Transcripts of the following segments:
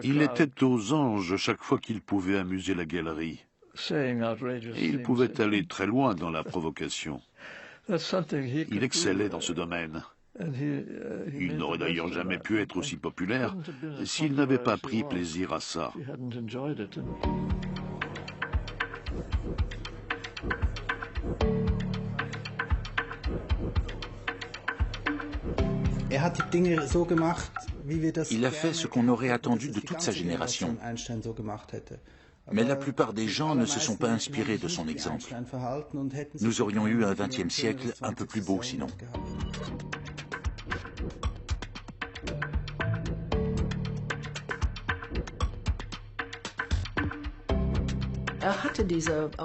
Il était aux anges chaque fois qu'il pouvait amuser la galerie. Et il pouvait aller très loin dans la provocation. Il excellait dans ce domaine. Il n'aurait d'ailleurs jamais pu être aussi populaire s'il n'avait pas pris plaisir à ça. Il a fait ce qu'on aurait attendu de toute sa génération. Mais la plupart des gens ne se sont pas inspirés de son exemple. Nous aurions eu un XXe siècle un peu plus beau sinon.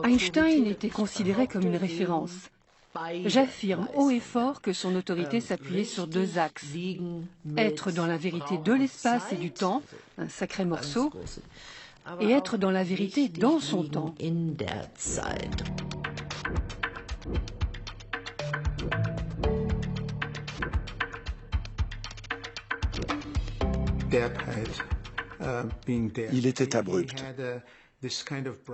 Einstein était considéré comme une référence. J'affirme haut et fort que son autorité s'appuyait sur deux axes. Être dans la vérité de l'espace et du temps, un sacré morceau, et être dans la vérité dans son temps. Il était abrupt.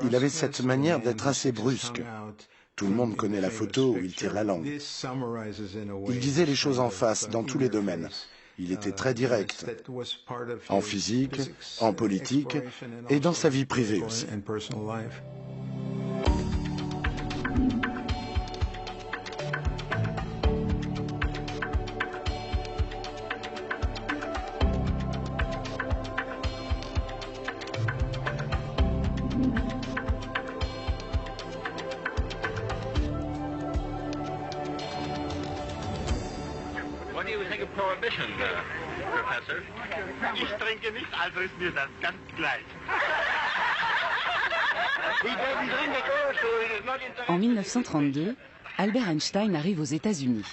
Il avait cette manière d'être assez brusque. Tout le monde connaît la photo où il tire la langue. Il disait les choses en face, dans tous les domaines. Il était très direct, en physique, en politique et dans sa vie privée aussi. What do you think of prohibition, Professor? Ich trinke nicht, also ist mir das ganz gleich. En 1932, Albert Einstein arrive aux États-Unis.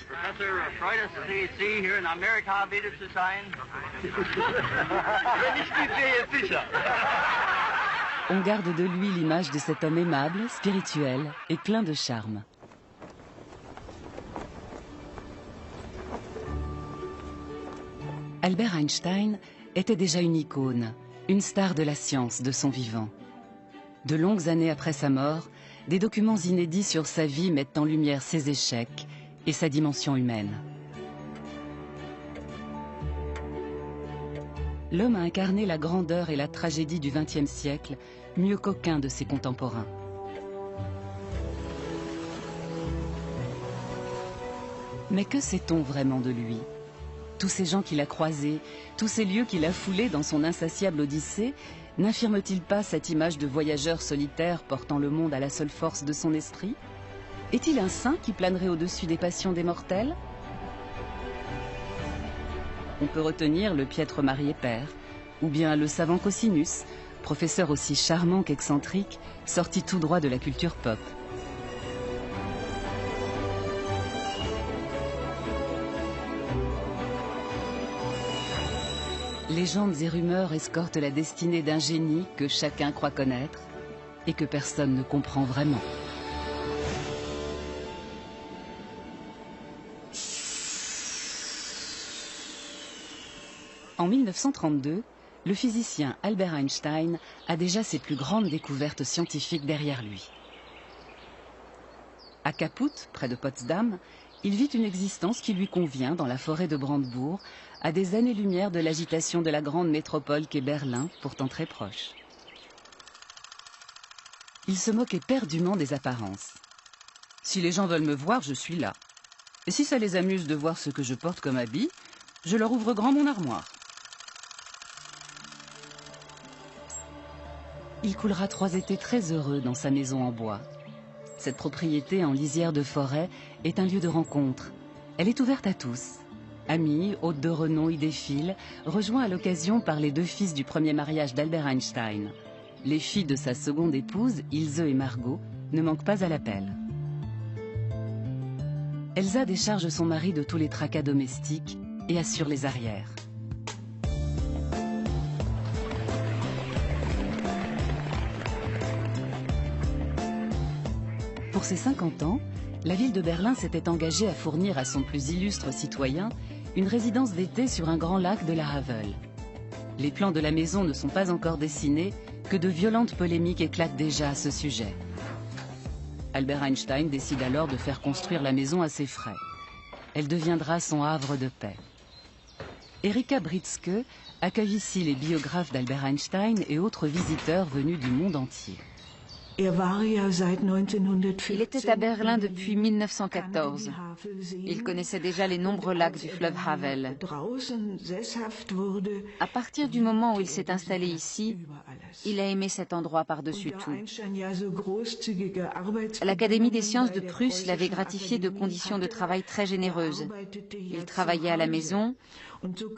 On garde de lui l'image de cet homme aimable, spirituel et plein de charme. Albert Einstein était déjà une icône, une star de la science de son vivant. De longues années après sa mort, des documents inédits sur sa vie mettent en lumière ses échecs et sa dimension humaine. L'homme a incarné la grandeur et la tragédie du XXe siècle mieux qu'aucun de ses contemporains. Mais que sait-on vraiment de lui ? Tous ces gens qu'il a croisés, tous ces lieux qu'il a foulés dans son insatiable odyssée, n'infirment-ils pas cette image de voyageur solitaire portant le monde à la seule force de son esprit? Est-il un saint qui planerait au-dessus des passions des mortels? On peut retenir le piètre marié père, ou bien le savant Cosinus, professeur aussi charmant qu'excentrique, sorti tout droit de la culture pop. Légendes et rumeurs escortent la destinée d'un génie que chacun croit connaître et que personne ne comprend vraiment. En 1932, le physicien Albert Einstein a déjà ses plus grandes découvertes scientifiques derrière lui. À Kaput, près de Potsdam, il vit une existence qui lui convient dans la forêt de Brandebourg, à des années-lumière de l'agitation de la grande métropole qu'est Berlin, pourtant très proche. Il se moque éperdument des apparences. Si les gens veulent me voir, je suis là. Et si ça les amuse de voir ce que je porte comme habit, je leur ouvre grand mon armoire. Il coulera 3 étés très heureux dans sa maison en bois. Cette propriété en lisière de forêt est un lieu de rencontre. Elle est ouverte à tous. Amis, hôtes de renom y défilent, rejoints à l'occasion par les 2 fils du premier mariage d'Albert Einstein. Les filles de sa seconde épouse, Ilse et Margot, ne manquent pas à l'appel. Elsa décharge son mari de tous les tracas domestiques et assure les arrières. Pour ses 50 ans, la ville de Berlin s'était engagée à fournir à son plus illustre citoyen une résidence d'été sur un grand lac de la Havel. Les plans de la maison ne sont pas encore dessinés, que de violentes polémiques éclatent déjà à ce sujet. Albert Einstein décide alors de faire construire la maison à ses frais. Elle deviendra son havre de paix. Erika Britzke accueille ici les biographes d'Albert Einstein et autres visiteurs venus du monde entier. Il était à Berlin depuis 1914. Il connaissait déjà les nombreux lacs du fleuve Havel. À partir du moment où il s'est installé ici, il a aimé cet endroit par-dessus tout. L'Académie des sciences de Prusse l'avait gratifié de conditions de travail très généreuses. Il travaillait à la maison,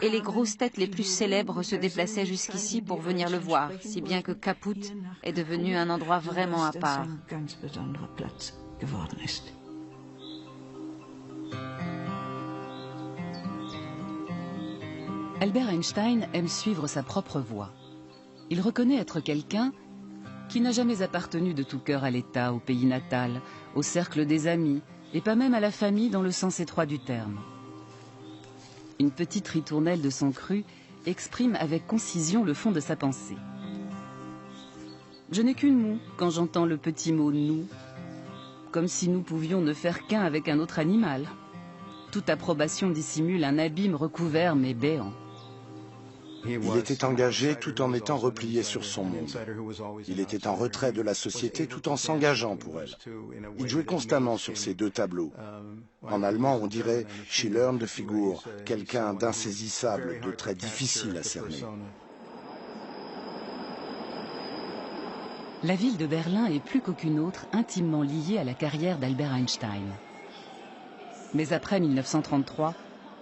et les grosses têtes les plus célèbres se déplaçaient jusqu'ici pour venir le voir, si bien que Kaput est devenu un endroit vraiment à part. Albert Einstein aime suivre sa propre voie. Il reconnaît être quelqu'un qui n'a jamais appartenu de tout cœur à l'État, au pays natal, au cercle des amis, et pas même à la famille dans le sens étroit du terme. Une petite ritournelle de son cru exprime avec concision le fond de sa pensée. Je n'ai qu'une moue quand j'entends le petit mot « nous », comme si nous pouvions ne faire qu'un avec un autre animal. Toute approbation dissimule un abîme recouvert mais béant. Il était engagé tout en étant replié sur son monde. Il était en retrait de la société tout en s'engageant pour elle. Il jouait constamment sur ces deux tableaux. En allemand, on dirait « schillernde Figur », quelqu'un d'insaisissable, de très difficile à cerner. La ville de Berlin est plus qu'aucune autre intimement liée à la carrière d'Albert Einstein. Mais après 1933,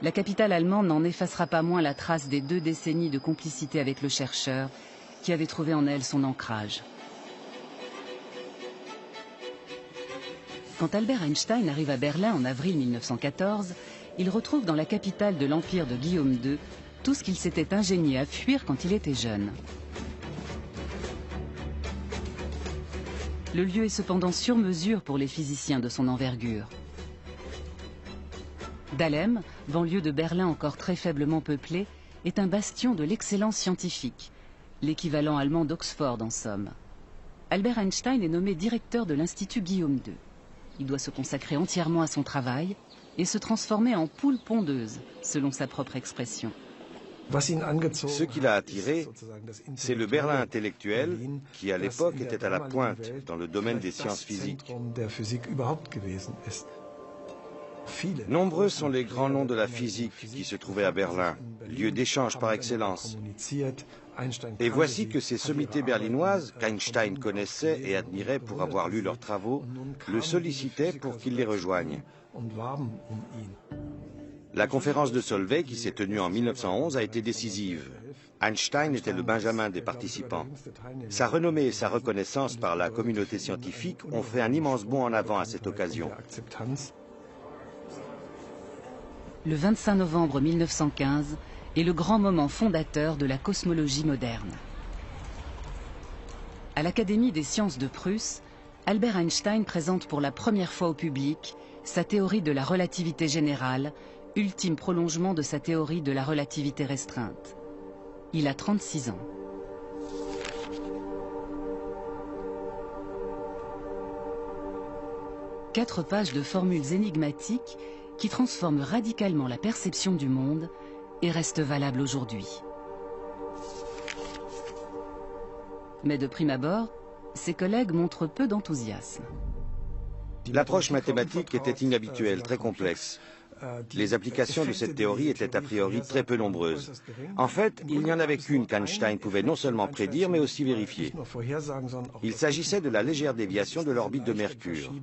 la capitale allemande n'en effacera pas moins la trace des 2 décennies de complicité avec le chercheur qui avait trouvé en elle son ancrage. Quand Albert Einstein arrive à Berlin en avril 1914, il retrouve dans la capitale de l'empire de Guillaume II tout ce qu'il s'était ingénié à fuir quand il était jeune. Le lieu est cependant sur mesure pour les physiciens de son envergure. Dahlem, banlieue de Berlin encore très faiblement peuplée, est un bastion de l'excellence scientifique, l'équivalent allemand d'Oxford en somme. Albert Einstein est nommé directeur de l'Institut Guillaume II. Il doit se consacrer entièrement à son travail et se transformer en poule pondeuse, selon sa propre expression. Ce qui l'a attiré, c'est le Berlin intellectuel qui, à l'époque, était à la pointe dans le domaine des sciences physiques. Nombreux sont les grands noms de la physique qui se trouvaient à Berlin, lieu d'échange par excellence. Et voici que ces sommités berlinoises, qu'Einstein connaissait et admirait pour avoir lu leurs travaux, le sollicitaient pour qu'il les rejoigne. La conférence de Solvay, qui s'est tenue en 1911, a été décisive. Einstein était le benjamin des participants. Sa renommée et sa reconnaissance par la communauté scientifique ont fait un immense bond en avant à cette occasion. Le 25 novembre 1915 est le grand moment fondateur de la cosmologie moderne. À l'Académie des sciences de Prusse, Albert Einstein présente pour la première fois au public sa théorie de la relativité générale, ultime prolongement de sa théorie de la relativité restreinte. Il a 36 ans. Quatre pages de formules énigmatiques qui transforment radicalement la perception du monde et restent valables aujourd'hui. Mais de prime abord, ses collègues montrent peu d'enthousiasme. L'approche mathématique était inhabituelle, très complexe. Les applications de cette théorie étaient a priori très peu nombreuses. En fait, il n'y en avait qu'une qu'Einstein pouvait non seulement prédire, mais aussi vérifier. Il s'agissait de la légère déviation de l'orbite de Mercure.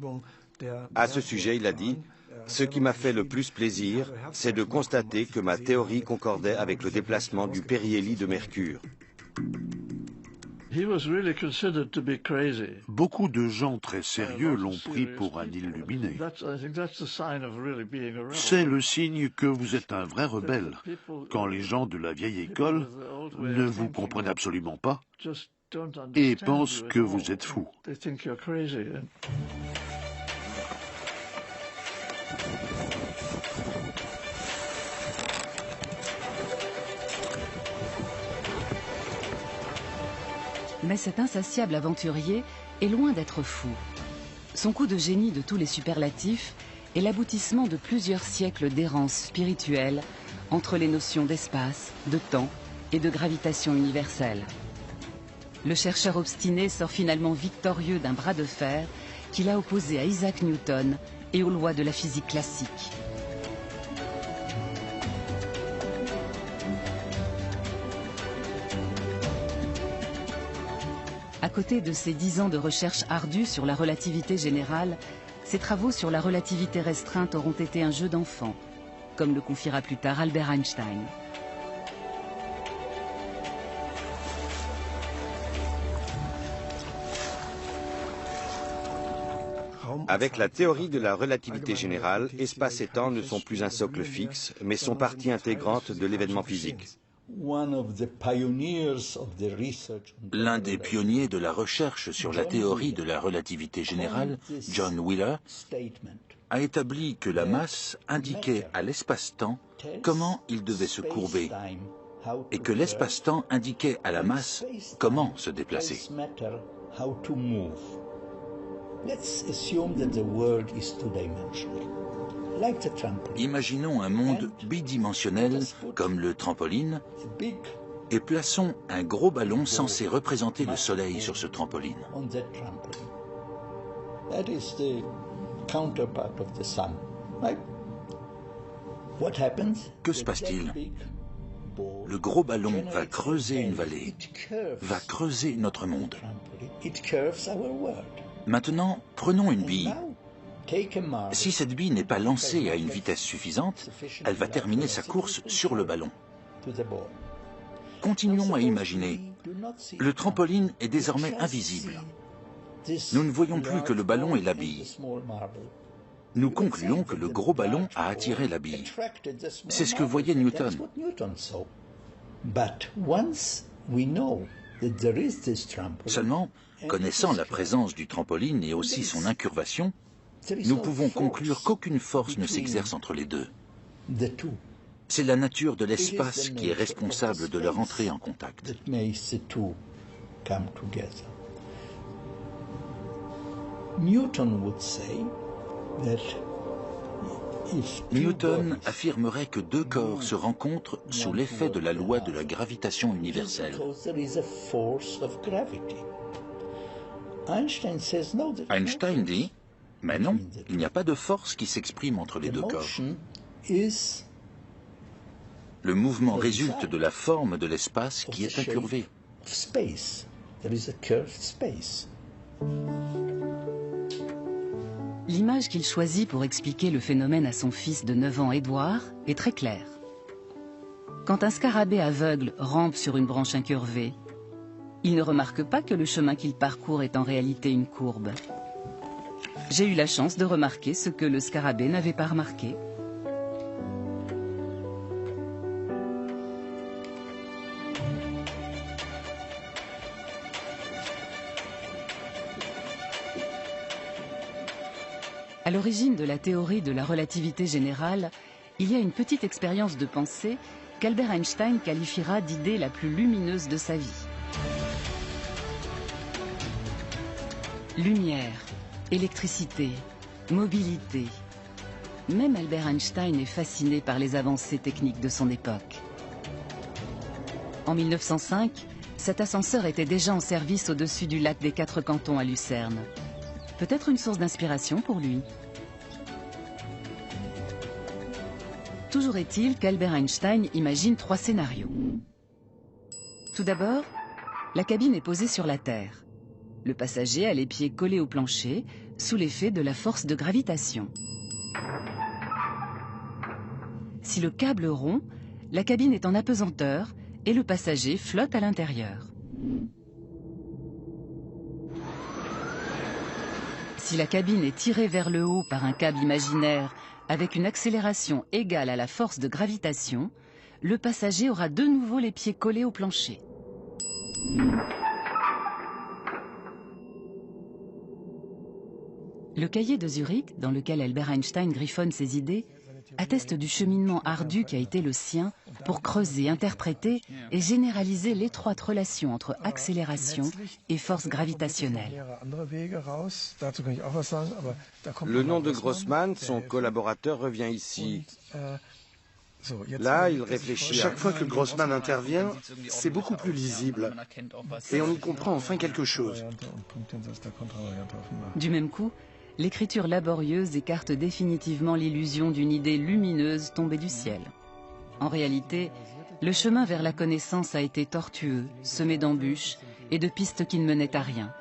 À ce sujet, il a dit « Ce qui m'a fait le plus plaisir, c'est de constater que ma théorie concordait avec le déplacement du périhélie de Mercure. » Beaucoup de gens très sérieux l'ont pris pour un illuminé. C'est le signe que vous êtes un vrai rebelle, quand les gens de la vieille école ne vous comprennent absolument pas et pensent que vous êtes fou. Mais cet insatiable aventurier est loin d'être fou. Son coup de génie de tous les superlatifs est l'aboutissement de plusieurs siècles d'errance spirituelle entre les notions d'espace, de temps et de gravitation universelle. Le chercheur obstiné sort finalement victorieux d'un bras de fer qu'il a opposé à Isaac Newton et aux lois de la physique classique. À côté de ses 10 ans de recherche ardue sur la relativité générale, ses travaux sur la relativité restreinte auront été un jeu d'enfant, comme le confiera plus tard Albert Einstein. Avec la théorie de la relativité générale, espace et temps ne sont plus un socle fixe, mais sont partie intégrante de l'événement physique. L'un des pionniers de la recherche sur la théorie de la relativité générale, John Wheeler, a établi que la masse indiquait à l'espace-temps comment il devait se courber et que l'espace-temps indiquait à la masse comment se déplacer. Imaginons un monde bidimensionnel comme le trampoline et plaçons un gros ballon censé représenter le soleil sur ce trampoline. Que se passe-t-il? Le gros ballon va creuser une vallée, va creuser notre monde. Maintenant, prenons une bille. Si cette bille n'est pas lancée à une vitesse suffisante, elle va terminer sa course sur le ballon. Continuons à imaginer. Le trampoline est désormais invisible. Nous ne voyons plus que le ballon et la bille. Nous concluons que le gros ballon a attiré la bille. C'est ce que voyait Newton. Seulement, connaissant la présence du trampoline et aussi son incurvation, nous pouvons conclure qu'aucune force ne s'exerce entre les deux. C'est la nature de l'espace qui est responsable de leur entrée en contact. Newton affirmerait que deux corps se rencontrent sous l'effet de la loi de la gravitation universelle. Einstein dit, mais non, il n'y a pas de force qui s'exprime entre les deux corps. Le mouvement résulte de la forme de l'espace qui est incurvé. L'image qu'il choisit pour expliquer le phénomène à son fils de 9 ans, Édouard, est très claire. Quand un scarabée aveugle rampe sur une branche incurvée, il ne remarque pas que le chemin qu'il parcourt est en réalité une courbe. J'ai eu la chance de remarquer ce que le scarabée n'avait pas remarqué. À l'origine de la théorie de la relativité générale, il y a une petite expérience de pensée qu'Albert Einstein qualifiera d'idée la plus lumineuse de sa vie. Lumière, électricité, mobilité. Même Albert Einstein est fasciné par les avancées techniques de son époque. En 1905, cet ascenseur était déjà en service au-dessus du lac des Quatre Cantons à Lucerne. Peut-être une source d'inspiration pour lui. Toujours est-il qu'Albert Einstein imagine 3 scénarios. Tout d'abord, la cabine est posée sur la Terre. Le passager a les pieds collés au plancher, sous l'effet de la force de gravitation. Si le câble rompt, la cabine est en apesanteur et le passager flotte à l'intérieur. Si la cabine est tirée vers le haut par un câble imaginaire avec une accélération égale à la force de gravitation, le passager aura de nouveau les pieds collés au plancher. Le cahier de Zurich, dans lequel Albert Einstein griffonne ses idées, atteste du cheminement ardu qui a été le sien pour creuser, interpréter et généraliser l'étroite relation entre accélération et force gravitationnelle. Le nom de Grossman, son collaborateur, revient ici. Là, il réfléchit. Chaque fois que Grossman intervient, c'est beaucoup plus lisible. Et on y comprend enfin quelque chose. Du même coup, l'écriture laborieuse écarte définitivement l'illusion d'une idée lumineuse tombée du ciel. En réalité, le chemin vers la connaissance a été tortueux, semé d'embûches et de pistes qui ne menaient à rien.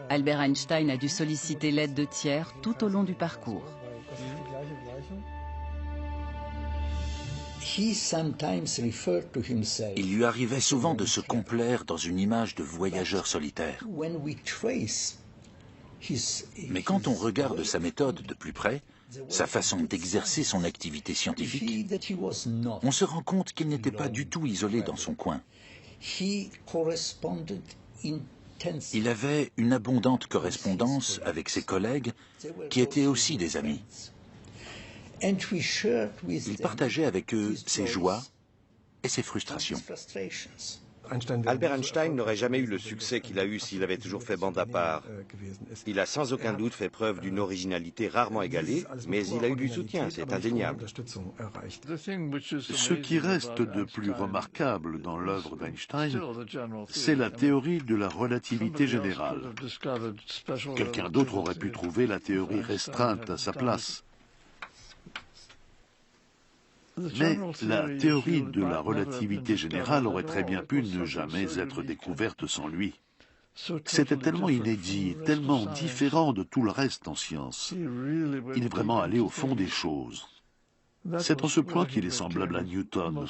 Albert Einstein a dû solliciter l'aide de tiers tout au long du parcours. Il lui arrivait souvent de se complaire dans une image de voyageur solitaire. Mais quand on regarde sa méthode de plus près, sa façon d'exercer son activité scientifique, on se rend compte qu'il n'était pas du tout isolé dans son coin. Il avait une abondante correspondance avec ses collègues qui étaient aussi des amis. Il partageait avec eux ses joies et ses frustrations. Albert Einstein n'aurait jamais eu le succès qu'il a eu s'il avait toujours fait bande à part. Il a sans aucun doute fait preuve d'une originalité rarement égalée, mais il a eu du soutien, c'est indéniable. Ce qui reste de plus remarquable dans l'œuvre d'Einstein, c'est la théorie de la relativité générale. Quelqu'un d'autre aurait pu trouver la théorie restreinte à sa place. Mais la théorie de la relativité générale aurait très bien pu ne jamais être découverte sans lui. C'était tellement inédit, tellement différent de tout le reste en science. Il est vraiment allé au fond des choses. C'est en ce point qu'il est semblable à Newton.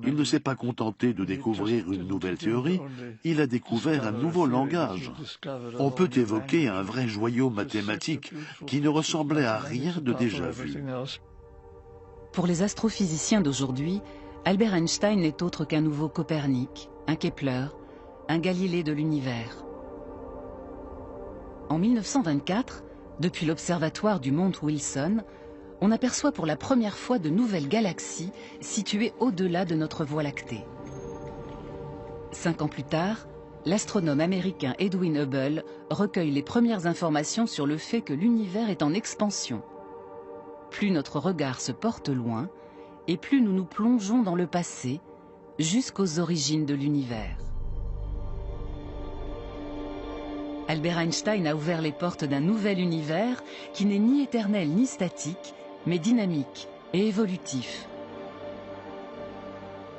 Il ne s'est pas contenté de découvrir une nouvelle théorie, il a découvert un nouveau langage. On peut évoquer un vrai joyau mathématique qui ne ressemblait à rien de déjà vu. Pour les astrophysiciens d'aujourd'hui, Albert Einstein n'est autre qu'un nouveau Copernic, un Kepler, un Galilée de l'univers. En 1924, depuis l'observatoire du Mont Wilson, on aperçoit pour la première fois de nouvelles galaxies situées au-delà de notre Voie lactée. 5 ans plus tard, l'astronome américain Edwin Hubble recueille les premières informations sur le fait que l'univers est en expansion. Plus notre regard se porte loin, et plus nous nous plongeons dans le passé, jusqu'aux origines de l'univers. Albert Einstein a ouvert les portes d'un nouvel univers qui n'est ni éternel ni statique, mais dynamique et évolutif.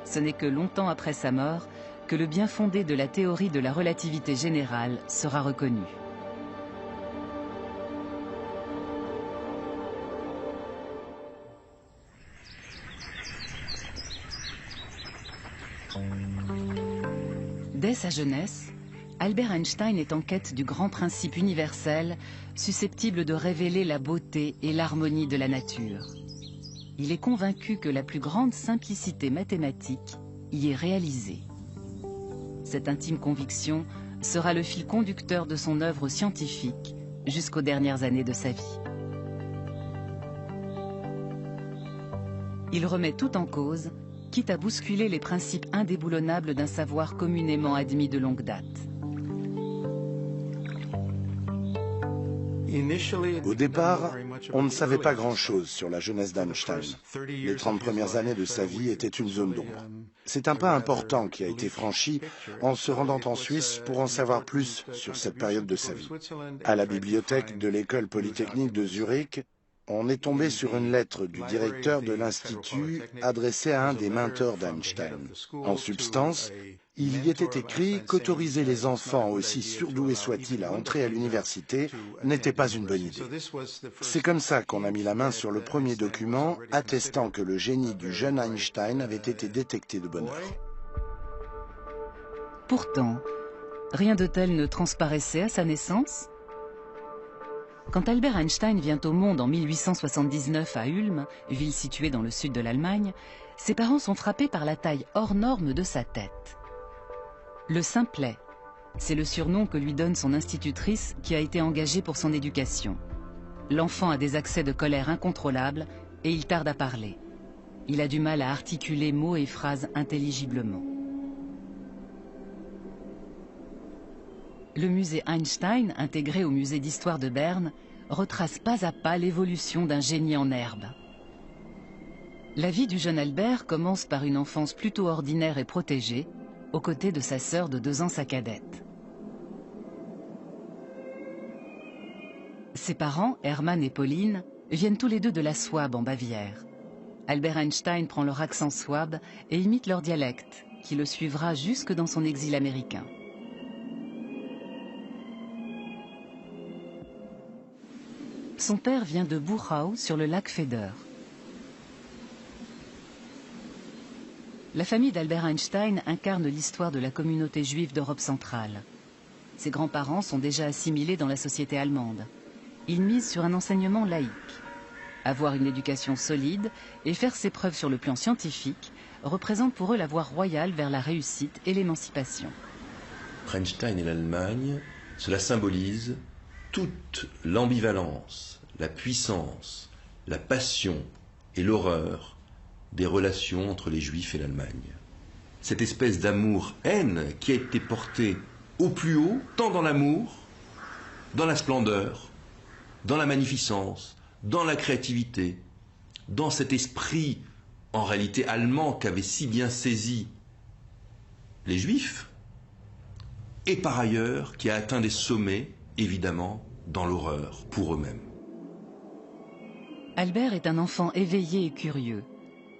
Ce n'est que longtemps après sa mort que le bien fondé de la théorie de la relativité générale sera reconnu. Dès sa jeunesse, Albert Einstein est en quête du grand principe universel susceptible de révéler la beauté et l'harmonie de la nature. Il est convaincu que la plus grande simplicité mathématique y est réalisée. Cette intime conviction sera le fil conducteur de son œuvre scientifique jusqu'aux dernières années de sa vie. Il remet tout en cause, quitte à bousculer les principes indéboulonnables d'un savoir communément admis de longue date. Au départ, on ne savait pas grand-chose sur la jeunesse d'Einstein. Les 30 premières années de sa vie étaient une zone d'ombre. C'est un pas important qui a été franchi en se rendant en Suisse pour en savoir plus sur cette période de sa vie. À la bibliothèque de l'école polytechnique de Zurich, on est tombé sur une lettre du directeur de l'Institut adressée à un des mentors d'Einstein. En substance, il y était écrit qu'autoriser les enfants, aussi surdoués soient-ils, à entrer à l'université n'était pas une bonne idée. C'est comme ça qu'on a mis la main sur le premier document attestant que le génie du jeune Einstein avait été détecté de bonne heure. Pourtant, rien de tel ne transparaissait à sa naissance. Quand Albert Einstein vient au monde en 1879 à Ulm, ville située dans le sud de l'Allemagne, ses parents sont frappés par la taille hors norme de sa tête. Le simplet, c'est le surnom que lui donne son institutrice qui a été engagée pour son éducation. L'enfant a des accès de colère incontrôlables et il tarde à parler. Il a du mal à articuler mots et phrases intelligiblement. Le musée Einstein, intégré au musée d'histoire de Berne, retrace pas à pas l'évolution d'un génie en herbe. La vie du jeune Albert commence par une enfance plutôt ordinaire et protégée, aux côtés de sa sœur de 2 ans, sa cadette. Ses parents, Hermann et Pauline, viennent tous les deux de la Souabe en Bavière. Albert Einstein prend leur accent souabe et imite leur dialecte, qui le suivra jusque dans son exil américain. Son père vient de Buchau, sur le lac Feder. La famille d'Albert Einstein incarne l'histoire de la communauté juive d'Europe centrale. Ses grands-parents sont déjà assimilés dans la société allemande. Ils misent sur un enseignement laïque. Avoir une éducation solide et faire ses preuves sur le plan scientifique représente pour eux la voie royale vers la réussite et l'émancipation. Einstein et l'Allemagne, cela symbolise toute l'ambivalence, la puissance, la passion et l'horreur des relations entre les Juifs et l'Allemagne. Cette espèce d'amour-haine qui a été portée au plus haut, tant dans l'amour, dans la splendeur, dans la magnificence, dans la créativité, dans cet esprit en réalité allemand qu'avaient si bien saisi les Juifs, et par ailleurs qui a atteint des sommets, évidemment, dans l'horreur pour eux-mêmes. Albert est un enfant éveillé et curieux.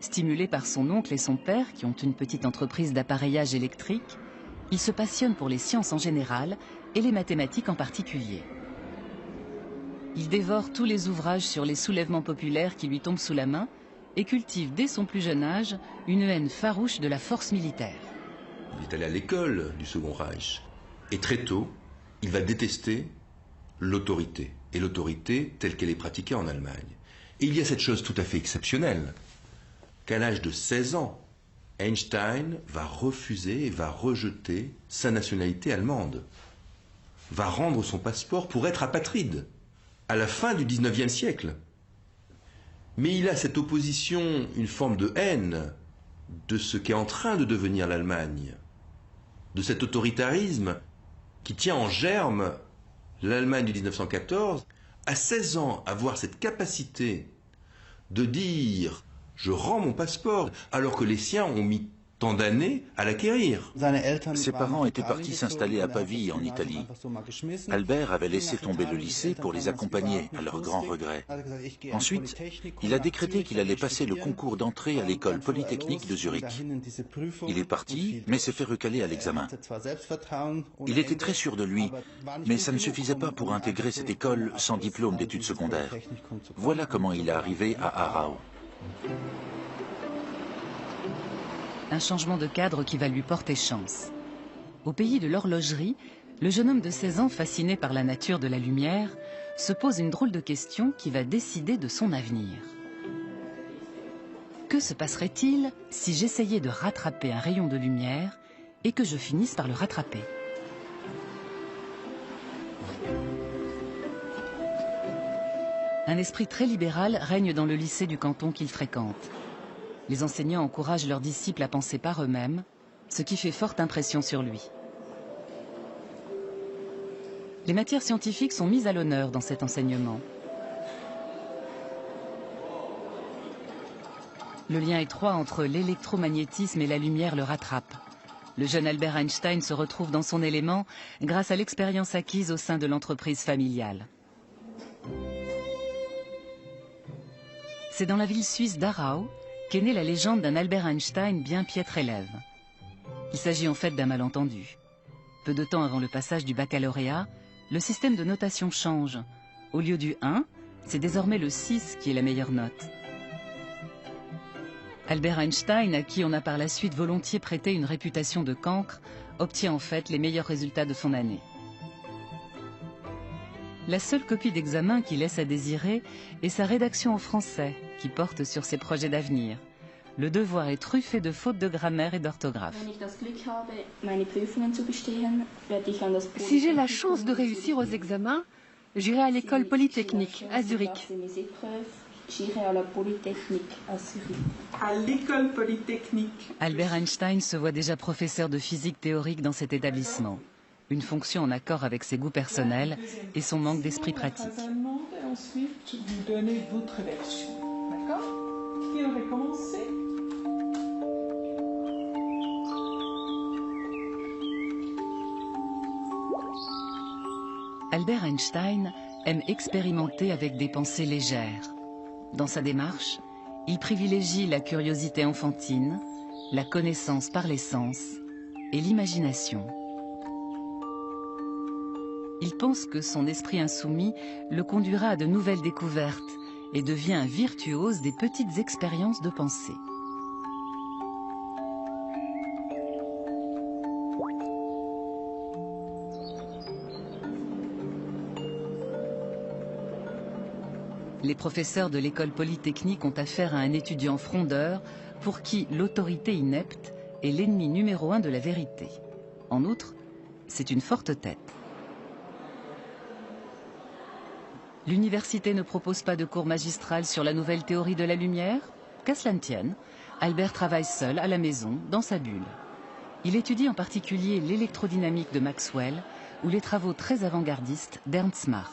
Stimulé par son oncle et son père, qui ont une petite entreprise d'appareillage électrique, il se passionne pour les sciences en général et les mathématiques en particulier. Il dévore tous les ouvrages sur les soulèvements populaires qui lui tombent sous la main et cultive dès son plus jeune âge une haine farouche de la force militaire. Il est allé à l'école du Second Reich et très tôt, il va détester l'autorité, et l'autorité telle qu'elle est pratiquée en Allemagne. Et il y a cette chose tout à fait exceptionnelle, qu'à l'âge de 16 ans, Einstein va refuser et va rejeter sa nationalité allemande, va rendre son passeport pour être apatride, à la fin du XIXe siècle. Mais il a cette opposition, une forme de haine de ce qu'est en train de devenir l'Allemagne, de cet autoritarisme qui tient en germe l'Allemagne du 1914. À 16 ans, avoir cette capacité de dire « je rends mon passeport » alors que les siens ont mis tant d'années à l'acquérir. Ses parents étaient partis s'installer à Pavie, en Italie. Albert avait laissé tomber le lycée pour les accompagner, à leur grand regret. Ensuite, il a décrété qu'il allait passer le concours d'entrée à l'école polytechnique de Zurich. Il est parti, mais s'est fait recaler à l'examen. Il était très sûr de lui, mais ça ne suffisait pas pour intégrer cette école sans diplôme d'études secondaires. Voilà comment il est arrivé à Aarau. Un changement de cadre qui va lui porter chance. Au pays de l'horlogerie, le jeune homme de 16 ans, fasciné par la nature de la lumière, se pose une drôle de question qui va décider de son avenir. Que se passerait-il si j'essayais de rattraper un rayon de lumière et que je finisse par le rattraper ? Un esprit très libéral règne dans le lycée du canton qu'il fréquente. Les enseignants encouragent leurs disciples à penser par eux-mêmes, ce qui fait forte impression sur lui. Les matières scientifiques sont mises à l'honneur dans cet enseignement. Le lien étroit entre l'électromagnétisme et la lumière le rattrape. Le jeune Albert Einstein se retrouve dans son élément grâce à l'expérience acquise au sein de l'entreprise familiale. C'est dans la ville suisse d'Aarau qu'est née la légende d'un Albert Einstein bien piètre élève. Il s'agit en fait d'un malentendu. Peu de temps avant le passage du baccalauréat, le système de notation change. Au lieu du 1, c'est désormais le 6 qui est la meilleure note. Albert Einstein, à qui on a par la suite volontiers prêté une réputation de cancre, obtient en fait les meilleurs résultats de son année. La seule copie d'examen qui laisse à désirer est sa rédaction en français, qui porte sur ses projets d'avenir. Le devoir est truffé de fautes de grammaire et d'orthographe. Si j'ai la chance de réussir aux examens, j'irai à l'école polytechnique à Zurich. J'irai à la Polytechnique à Zurich. À l'école polytechnique. Albert Einstein se voit déjà professeur de physique théorique dans cet établissement. Une fonction en accord avec ses goûts personnels et son manque d'esprit pratique. Et ensuite, vous donnez votre version. D'accord? Qui aurait commencé? Albert Einstein aime expérimenter avec des pensées légères. Dans sa démarche, il privilégie la curiosité enfantine, la connaissance par les sens et l'imagination. Il pense que son esprit insoumis le conduira à de nouvelles découvertes et devient un virtuose des petites expériences de pensée. Les professeurs de l'école polytechnique ont affaire à un étudiant frondeur pour qui l'autorité inepte est l'ennemi numéro 1 de la vérité. En outre, c'est une forte tête. L'université ne propose pas de cours magistral sur la nouvelle théorie de la lumière. Qu'à cela ne tienne, Albert travaille seul à la maison, dans sa bulle. Il étudie en particulier l'électrodynamique de Maxwell ou les travaux très avant-gardistes d'Ernst Mach.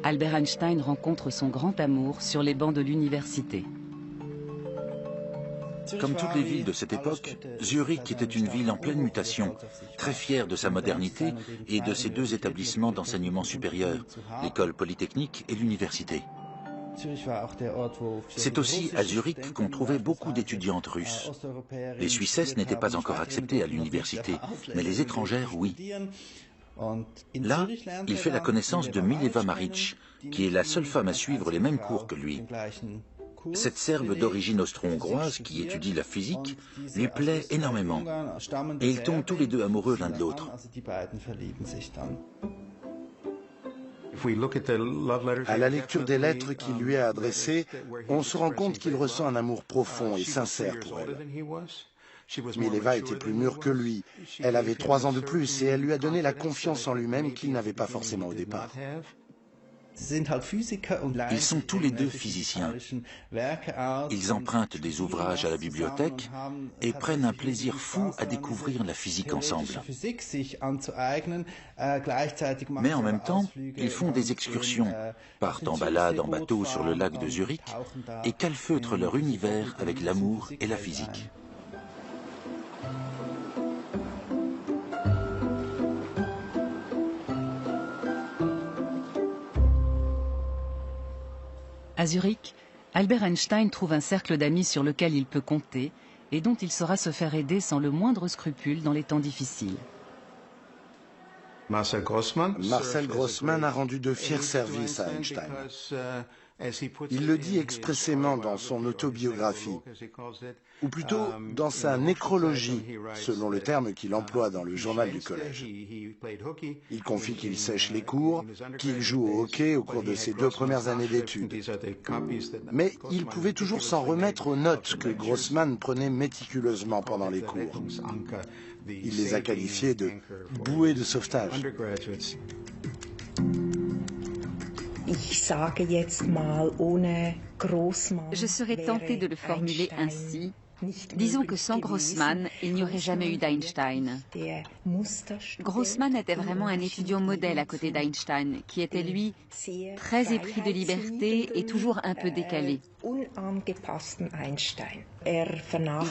Albert Einstein rencontre son grand amour sur les bancs de l'université. Comme toutes les villes de cette époque, Zurich était une ville en pleine mutation, très fière de sa modernité et de ses deux établissements d'enseignement supérieur, l'école polytechnique et l'université. C'est aussi à Zurich qu'on trouvait beaucoup d'étudiantes russes. Les Suissesses n'étaient pas encore acceptées à l'université, mais les étrangères, oui. Là, il fait la connaissance de Mileva Marić, qui est la seule femme à suivre les mêmes cours que lui. Cette Serbe d'origine austro-hongroise qui étudie la physique lui plaît énormément. Et ils tombent tous les deux amoureux l'un de l'autre. À la lecture des lettres qu'il lui a adressées, on se rend compte qu'il ressent un amour profond et sincère pour elle. Mileva était plus mûre que lui. Elle avait 3 ans de plus et elle lui a donné la confiance en lui-même qu'il n'avait pas forcément au départ. Ils sont tous les deux physiciens. Ils empruntent des ouvrages à la bibliothèque et prennent un plaisir fou à découvrir la physique ensemble. Mais en même temps, ils font des excursions, partent en balade en bateau sur le lac de Zurich et calfeutrent leur univers avec l'amour et la physique. À Zurich, Albert Einstein trouve un cercle d'amis sur lequel il peut compter et dont il saura se faire aider sans le moindre scrupule dans les temps difficiles. Marcel Grossman a rendu de fiers services à Einstein. Il le dit expressément dans son autobiographie, ou plutôt dans sa nécrologie, selon le terme qu'il emploie dans le journal du collège. Il confie qu'il sèche les cours, qu'il joue au hockey au cours de ses 2 premières années d'études. Mais il pouvait toujours s'en remettre aux notes que Grossman prenait méticuleusement pendant les cours. Il les a qualifiées de bouées de sauvetage. Je serais tentée de le formuler ainsi. Disons que sans Grossman, il n'y aurait jamais eu d'Einstein. Grossman était vraiment un étudiant modèle à côté d'Einstein, qui était, lui, très épris de liberté et toujours un peu décalé. Il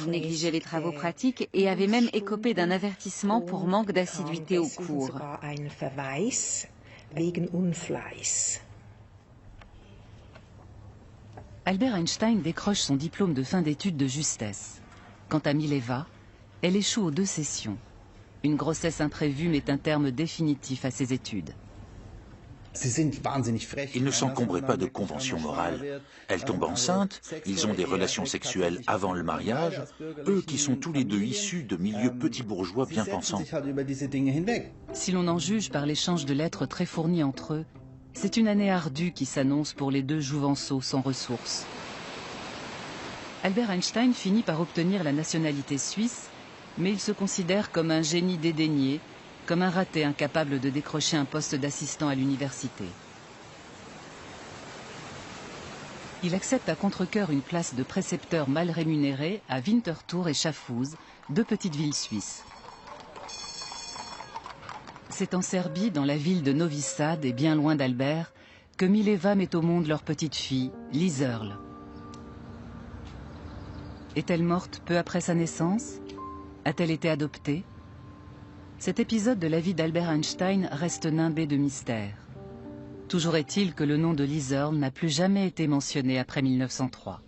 négligeait les travaux pratiques et avait même écopé d'un avertissement pour manque d'assiduité aux cours. Albert Einstein décroche son diplôme de fin d'études de justesse. Quant à Mileva, elle échoue aux 2 sessions. Une grossesse imprévue met un terme définitif à ses études. Ils ne s'encombrent pas de conventions morales. Elle tombe enceinte, ils ont des relations sexuelles avant le mariage, eux qui sont tous les deux issus de milieux petits bourgeois bien pensants. Si l'on en juge par l'échange de lettres très fournis entre eux, c'est une année ardue qui s'annonce pour les 2 jouvenceaux sans ressources. Albert Einstein finit par obtenir la nationalité suisse, mais il se considère comme un génie dédaigné, comme un raté incapable de décrocher un poste d'assistant à l'université. Il accepte à contre-cœur une place de précepteur mal rémunéré à Winterthur et Schaffhouse, deux petites villes suisses. C'est en Serbie, dans la ville de Novi Sad et bien loin d'Albert, que Mileva met au monde leur petite fille, Liserl. Est-elle morte peu après sa naissance? A-t-elle été adoptée? Cet épisode de la vie d'Albert Einstein reste nimbé de mystère. Toujours est-il que le nom de Liserl n'a plus jamais été mentionné après 1903.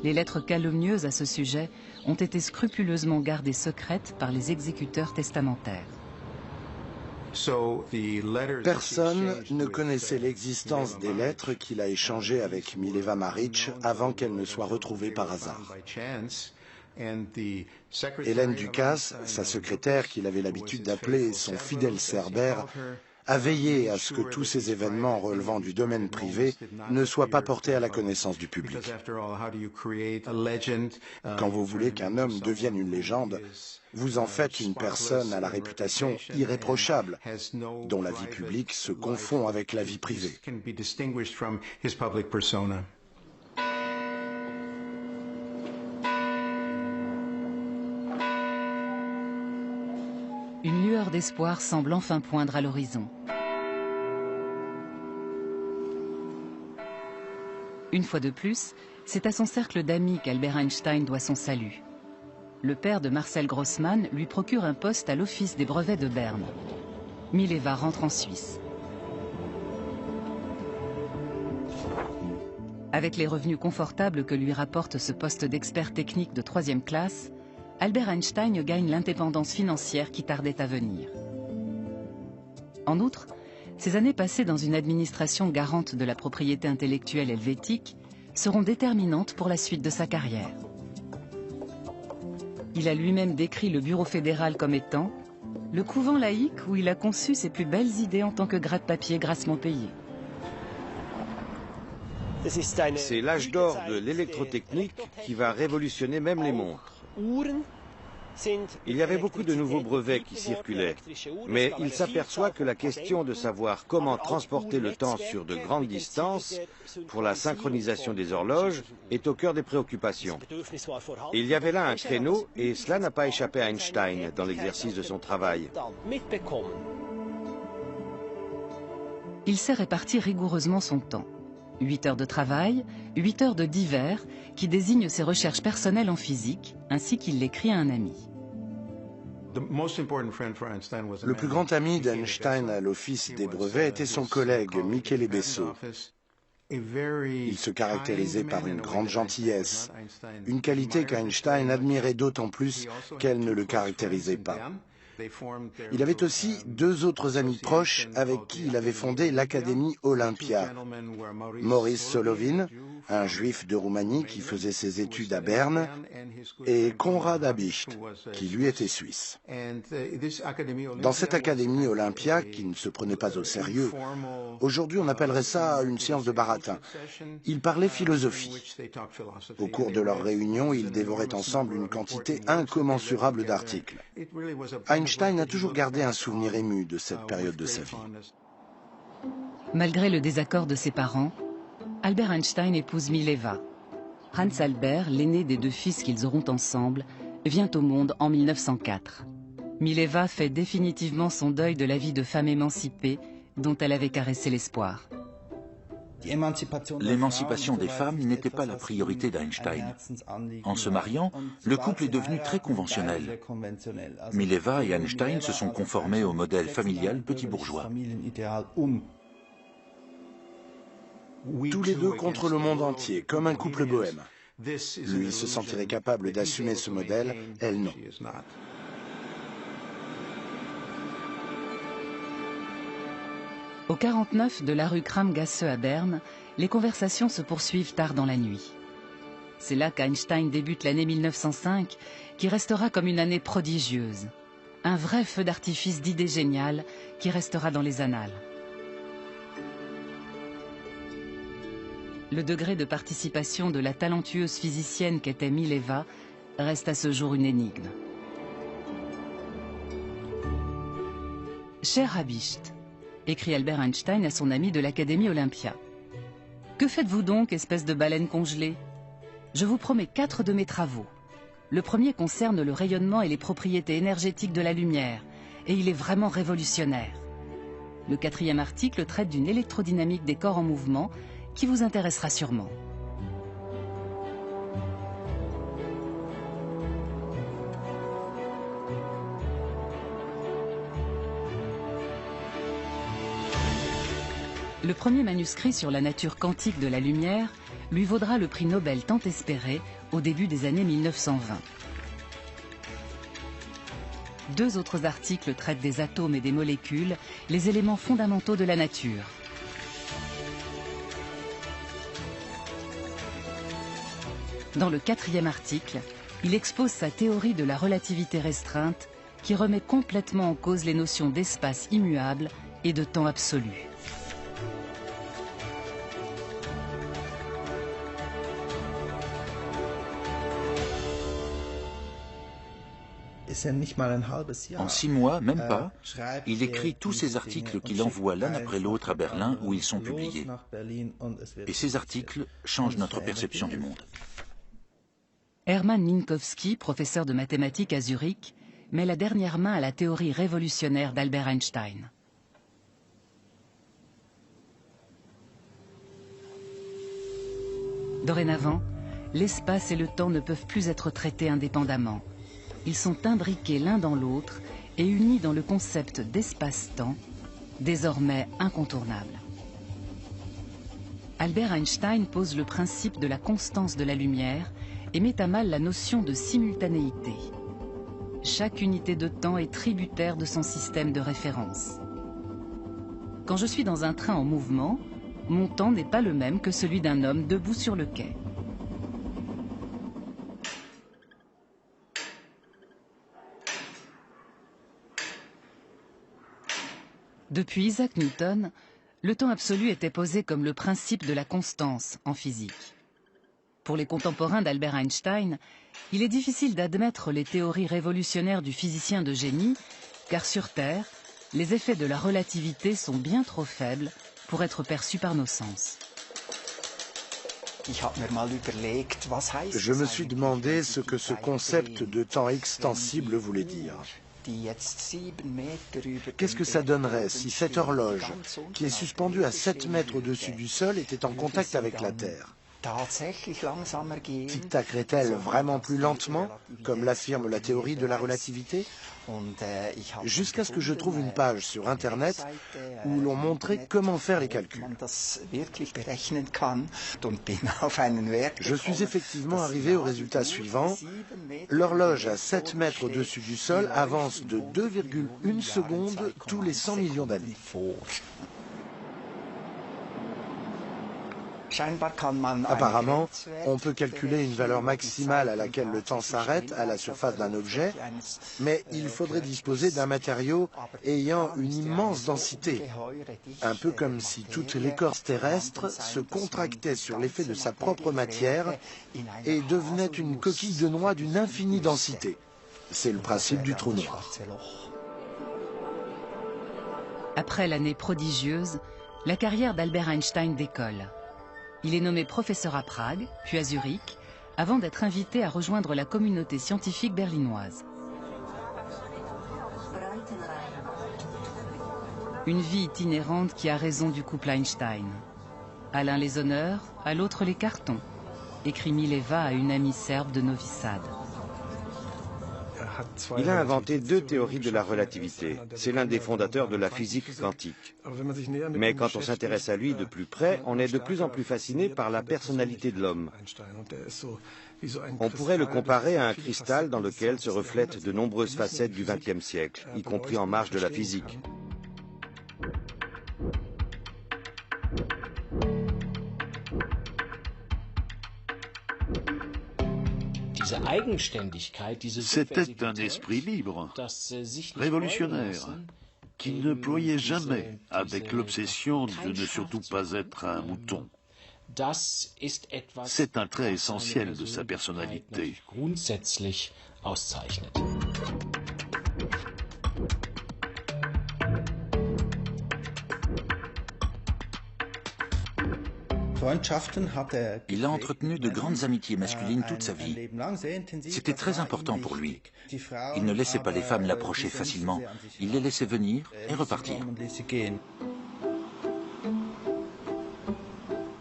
Les lettres calomnieuses à ce sujet ont été scrupuleusement gardées secrètes par les exécuteurs testamentaires. Personne ne connaissait l'existence des lettres qu'il a échangées avec Mileva Maric avant qu'elles ne soient retrouvées par hasard. Hélène Ducasse, sa secrétaire qu'il avait l'habitude d'appeler son fidèle cerbère, a veillé à ce que tous ces événements relevant du domaine privé ne soient pas portés à la connaissance du public. Quand vous voulez qu'un homme devienne une légende, vous en faites une personne à la réputation irréprochable, dont la vie publique se confond avec la vie privée. Une lueur d'espoir semble enfin poindre à l'horizon. Une fois de plus, c'est à son cercle d'amis qu'Albert Einstein doit son salut. Le père de Marcel Grossmann lui procure un poste à l'Office des brevets de Berne. Mileva rentre en Suisse. Avec les revenus confortables que lui rapporte ce poste d'expert technique de 3e classe, Albert Einstein gagne l'indépendance financière qui tardait à venir. En outre, ces années passées dans une administration garante de la propriété intellectuelle helvétique seront déterminantes pour la suite de sa carrière. Il a lui-même décrit le bureau fédéral comme étant « le couvent laïque où il a conçu ses plus belles idées en tant que gratte-papier grassement payé ». C'est l'âge d'or de l'électrotechnique qui va révolutionner même les montres. Il y avait beaucoup de nouveaux brevets qui circulaient, mais il s'aperçoit que la question de savoir comment transporter le temps sur de grandes distances pour la synchronisation des horloges est au cœur des préoccupations. Il y avait là un créneau et cela n'a pas échappé à Einstein dans l'exercice de son travail. Il sait répartir rigoureusement son temps. 8 heures de travail, 8 heures de divers, qui désignent ses recherches personnelles en physique, ainsi qu'il l'écrit à un ami. Le plus grand ami d'Einstein à l'Office des brevets était son collègue, Michele Besso. Il se caractérisait par une grande gentillesse, une qualité qu'Einstein admirait d'autant plus qu'elle ne le caractérisait pas. Il avait aussi 2 autres amis proches avec qui il avait fondé l'Académie Olympia. Maurice Solovin, un juif de Roumanie qui faisait ses études à Berne, et Konrad Habicht, qui lui était suisse. Dans cette Académie Olympia, qui ne se prenait pas au sérieux, aujourd'hui on appellerait ça une séance de baratin, ils parlaient philosophie. Au cours de leurs réunions, ils dévoraient ensemble une quantité incommensurable d'articles. Einstein a toujours gardé un souvenir ému de cette période de sa vie. Malgré le désaccord de ses parents, Albert Einstein épouse Mileva. Hans Albert, l'aîné des 2 fils qu'ils auront ensemble, vient au monde en 1904. Mileva fait définitivement son deuil de la vie de femme émancipée dont elle avait caressé l'espoir. L'émancipation des femmes n'était pas la priorité d'Einstein. En se mariant, le couple est devenu très conventionnel. Mileva et Einstein se sont conformés au modèle familial petit bourgeois. Tous les deux contre le monde entier, comme un couple bohème. Lui se sentirait capable d'assumer ce modèle, elle non. Au 49 de la rue Kramgasse à Berne, les conversations se poursuivent tard dans la nuit. C'est là qu'Einstein débute l'année 1905, qui restera comme une année prodigieuse. Un vrai feu d'artifice d'idées géniales qui restera dans les annales. Le degré de participation de la talentueuse physicienne qu'était Mileva reste à ce jour une énigme. Cher Habicht, écrit Albert Einstein à son ami de l'Académie Olympia. Que faites-vous donc, espèce de baleine congelée? Je vous promets 4 de mes travaux. Le premier concerne le rayonnement et les propriétés énergétiques de la lumière, et il est vraiment révolutionnaire. Le 4e article traite d'une électrodynamique des corps en mouvement qui vous intéressera sûrement. Le premier manuscrit sur la nature quantique de la lumière lui vaudra le prix Nobel tant espéré au début des années 1920. 2 autres articles traitent des atomes et des molécules, les éléments fondamentaux de la nature. Dans le 4e article, il expose sa théorie de la relativité restreinte qui remet complètement en cause les notions d'espace immuable et de temps absolu. En 6 mois, même pas, il écrit tous ces articles qu'il envoie l'un après l'autre à Berlin où ils sont publiés. Et ces articles changent notre perception du monde. Hermann Minkowski, professeur de mathématiques à Zurich, met la dernière main à la théorie révolutionnaire d'Albert Einstein. Dorénavant, l'espace et le temps ne peuvent plus être traités indépendamment. Ils sont imbriqués l'un dans l'autre et unis dans le concept d'espace-temps, désormais incontournable. Albert Einstein pose le principe de la constance de la lumière et met à mal la notion de simultanéité. Chaque unité de temps est tributaire de son système de référence. Quand je suis dans un train en mouvement, mon temps n'est pas le même que celui d'un homme debout sur le quai. Depuis Isaac Newton, le temps absolu était posé comme le principe de la constance en physique. Pour les contemporains d'Albert Einstein, il est difficile d'admettre les théories révolutionnaires du physicien de génie, car sur Terre, les effets de la relativité sont bien trop faibles pour être perçus par nos sens. Je me suis demandé ce que ce concept de temps extensible voulait dire. Qu'est-ce que ça donnerait si cette horloge, qui est suspendue à 7 mètres au-dessus du sol, était en contact avec la Terre? Tic-tacerait-elle vraiment plus lentement, comme l'affirme la théorie de la relativité? Jusqu'à ce que je trouve une page sur Internet où l'on montrait comment faire les calculs. Je suis effectivement arrivé au résultat suivant. L'horloge à 7 mètres au-dessus du sol avance de 2,1 secondes tous les 100 millions d'années. Apparemment, on peut calculer une valeur maximale à laquelle le temps s'arrête à la surface d'un objet, mais il faudrait disposer d'un matériau ayant une immense densité, un peu comme si toute l'écorce terrestre se contractait sur l'effet de sa propre matière et devenait une coquille de noix d'une infinie densité. C'est le principe du trou noir. Après l'année prodigieuse, la carrière d'Albert Einstein décolle. Il est nommé professeur à Prague, puis à Zurich, avant d'être invité à rejoindre la communauté scientifique berlinoise. Une vie itinérante qui a raison du couple Einstein. À l'un les honneurs, à l'autre les cartons, écrit Mileva à une amie serbe de Novi Sad. Il a inventé 2 théories de la relativité. C'est l'un des fondateurs de la physique quantique. Mais quand on s'intéresse à lui de plus près, on est de plus en plus fasciné par la personnalité de l'homme. On pourrait le comparer à un cristal dans lequel se reflètent de nombreuses facettes du XXe siècle, y compris en marge de la physique. C'était un esprit libre, révolutionnaire, qui ne ployait jamais avec l'obsession de ne surtout pas être un mouton. C'est un trait essentiel de sa personnalité. Il a entretenu de grandes amitiés masculines toute sa vie. C'était très important pour lui. Il ne laissait pas les femmes l'approcher facilement. Il les laissait venir et repartir.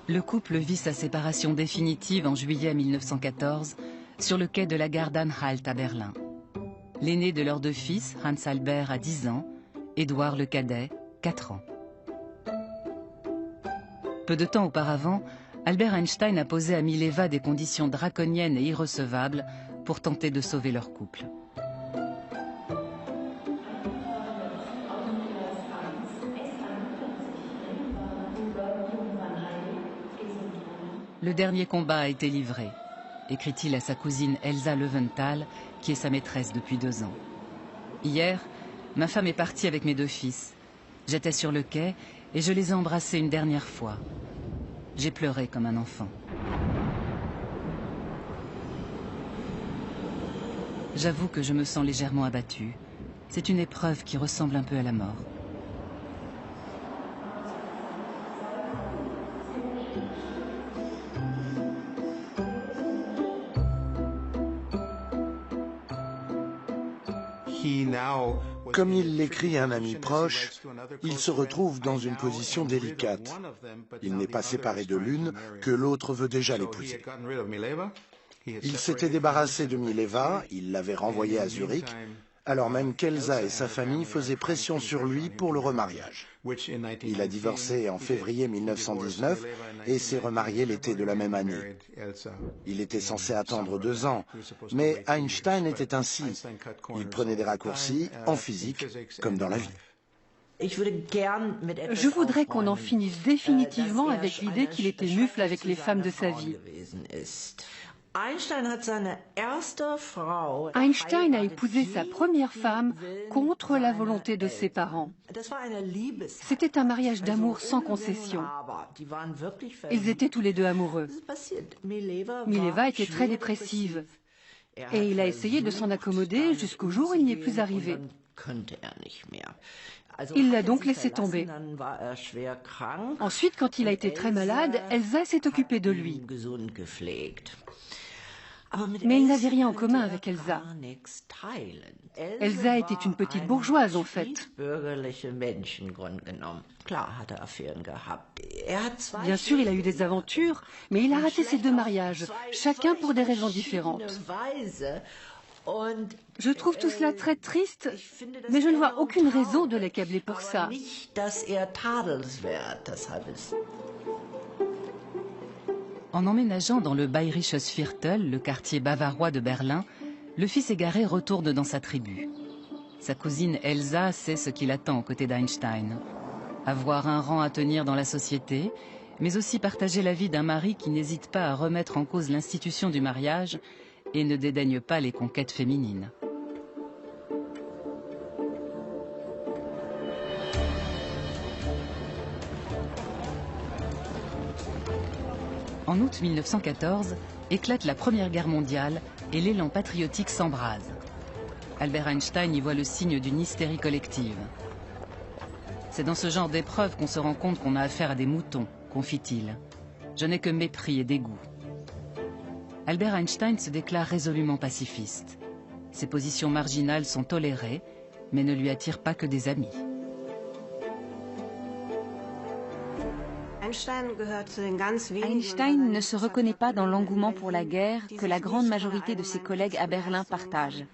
Le couple vit sa séparation définitive en juillet 1914 sur le quai de la gare d'Anhalt à Berlin. L'aîné de leurs deux fils, Hans Albert, a 10 ans, Édouard le cadet, 4 ans. Peu de temps auparavant, Albert Einstein a posé à Mileva des conditions draconiennes et irrecevables pour tenter de sauver leur couple. Le dernier combat a été livré, écrit-il à sa cousine Elsa Löwenthal, qui est sa maîtresse depuis 2 ans. Hier, ma femme est partie avec mes 2 fils. J'étais sur le quai et je les ai embrassés une dernière fois. J'ai pleuré comme un enfant. J'avoue que je me sens légèrement abattue. C'est une épreuve qui ressemble un peu à la mort. Comme il l'écrit à un ami proche, il se retrouve dans une position délicate. Il n'est pas séparé de l'une que l'autre veut déjà l'épouser. Il s'était débarrassé de Mileva, il l'avait renvoyée à Zurich, alors même qu'Elsa et sa famille faisaient pression sur lui pour le remariage. Il a divorcé en février 1919 et s'est remarié l'été de la même année. Il était censé attendre 2 ans, mais Einstein était ainsi. Il prenait des raccourcis en physique comme dans la vie. Je voudrais qu'on en finisse définitivement avec l'idée qu'il était mufle avec les femmes de sa vie. Einstein a épousé sa première femme contre la volonté de ses parents. C'était un mariage d'amour sans concession. Ils étaient tous les deux amoureux. Mileva était très dépressive et il a essayé de s'en accommoder jusqu'au jour où il n'y est plus arrivé. Il l'a donc laissé tomber. Ensuite, quand il a été très malade, Elsa s'est occupée de lui. Mais il n'avait rien en commun avec Elsa. Elsa était une petite bourgeoise, en fait. Bien sûr, il a eu des aventures, mais il a raté ses 2 mariages, chacun pour des raisons différentes. Je trouve tout cela très triste, mais je ne vois aucune raison de l'accabler pour ça. En emménageant dans le Bayerisches Viertel, le quartier bavarois de Berlin, le fils égaré retourne dans sa tribu. Sa cousine Elsa sait ce qui l'attend aux côtés d'Einstein. Avoir un rang à tenir dans la société, mais aussi partager la vie d'un mari qui n'hésite pas à remettre en cause l'institution du mariage et ne dédaigne pas les conquêtes féminines. En août 1914, éclate la Première Guerre mondiale et l'élan patriotique s'embrase. Albert Einstein y voit le signe d'une hystérie collective. C'est dans ce genre d'épreuve qu'on se rend compte qu'on a affaire à des moutons, confie-t-il. Je n'ai que mépris et dégoût. Albert Einstein se déclare résolument pacifiste. Ses positions marginales sont tolérées, mais ne lui attirent pas que des amis. Einstein ne se reconnaît pas dans l'engouement pour la guerre que la grande majorité de ses collègues à Berlin partagent.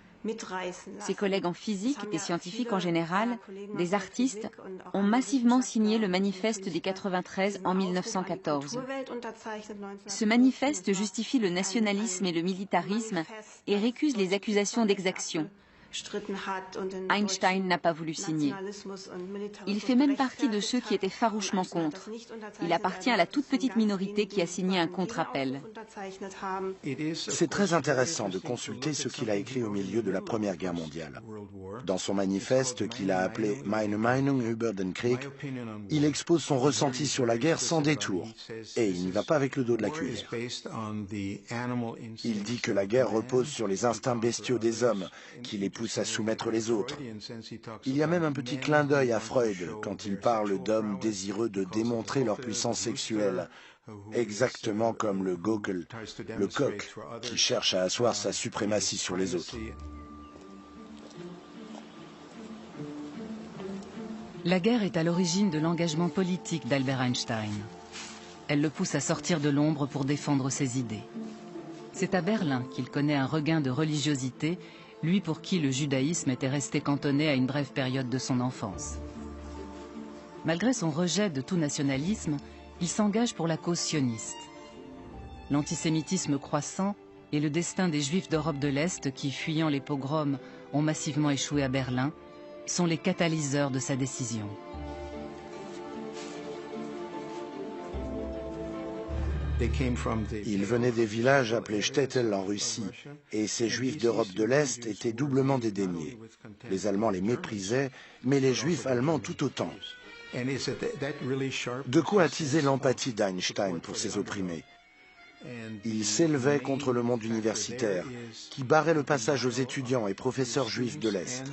Ses collègues en physique et scientifiques en général, des artistes, ont massivement signé le manifeste des 93 en 1914. Ce manifeste justifie le nationalisme et le militarisme et récuse les accusations d'exaction. Einstein n'a pas voulu signer. Il fait même partie de ceux qui étaient farouchement contre. Il appartient à la toute petite minorité qui a signé un contre-appel. C'est très intéressant de consulter ce qu'il a écrit au milieu de la Première Guerre mondiale. Dans son manifeste qu'il a appelé Meine Meinung über den Krieg, il expose son ressenti sur la guerre sans détour. Et il n'y va pas avec le dos de la cuillère. Il dit que la guerre repose sur les instincts bestiaux des hommes, qui les poussent à soumettre les autres. Il y a même un petit clin d'œil à Freud quand il parle d'hommes désireux de démontrer leur puissance sexuelle, exactement comme le Gaukel, le coq, qui cherche à asseoir sa suprématie sur les autres. La guerre est à l'origine de l'engagement politique d'Albert Einstein. Elle le pousse à sortir de l'ombre pour défendre ses idées. C'est à Berlin qu'il connaît un regain de religiosité, lui pour qui le judaïsme était resté cantonné à une brève période de son enfance. Malgré son rejet de tout nationalisme, il s'engage pour la cause sioniste. L'antisémitisme croissant et le destin des Juifs d'Europe de l'Est qui, fuyant les pogroms, ont massivement échoué à Berlin, sont les catalyseurs de sa décision. Ils venaient des villages appelés Shtetl en Russie, et ces Juifs d'Europe de l'Est étaient doublement dédaignés. Les Allemands les méprisaient, mais les Juifs allemands tout autant. De quoi attiser l'empathie d'Einstein pour ces opprimés. Il s'élevait contre le monde universitaire, qui barrait le passage aux étudiants et professeurs juifs de l'Est.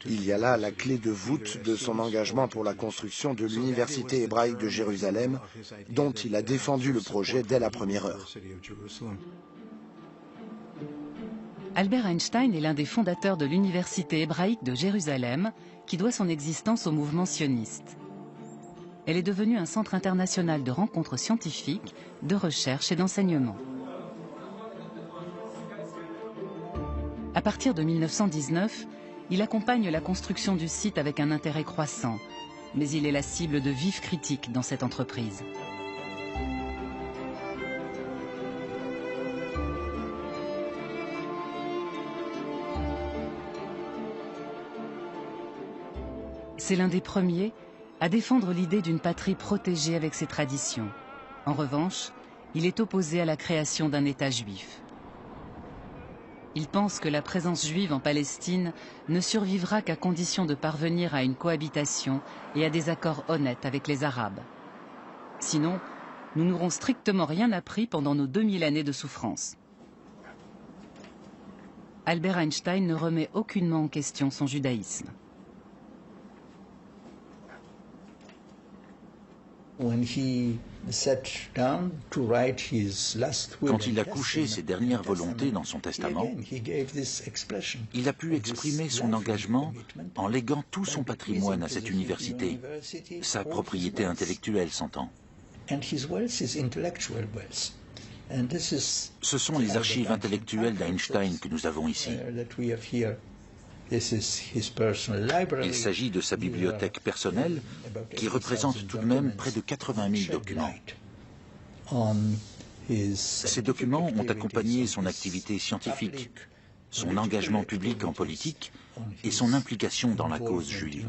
Il y a là la clé de voûte de son engagement pour la construction de l'Université hébraïque de Jérusalem, dont il a défendu le projet dès la première heure. Albert Einstein est l'un des fondateurs de l'Université hébraïque de Jérusalem, qui doit son existence au mouvement sioniste. Elle est devenue un centre international de rencontres scientifiques, de recherche et d'enseignement. À partir de 1919, il accompagne la construction du site avec un intérêt croissant, mais il est la cible de vives critiques dans cette entreprise. C'est l'un des premiers à défendre l'idée d'une patrie protégée avec ses traditions. En revanche, il est opposé à la création d'un État juif. Il pense que la présence juive en Palestine ne survivra qu'à condition de parvenir à une cohabitation et à des accords honnêtes avec les Arabes. Sinon, nous n'aurons strictement rien appris pendant nos 2000 années de souffrance. Albert Einstein ne remet aucunement en question son judaïsme. Quand il a couché ses dernières volontés dans son testament, il a pu exprimer son engagement en léguant tout son patrimoine à cette université, sa propriété intellectuelle s'entend. Ce sont les archives intellectuelles d'Einstein que nous avons ici. Il s'agit de sa bibliothèque personnelle qui représente tout de même près de 80 000 documents. Ces documents ont accompagné son activité scientifique, son engagement public en politique et son implication dans la cause juive.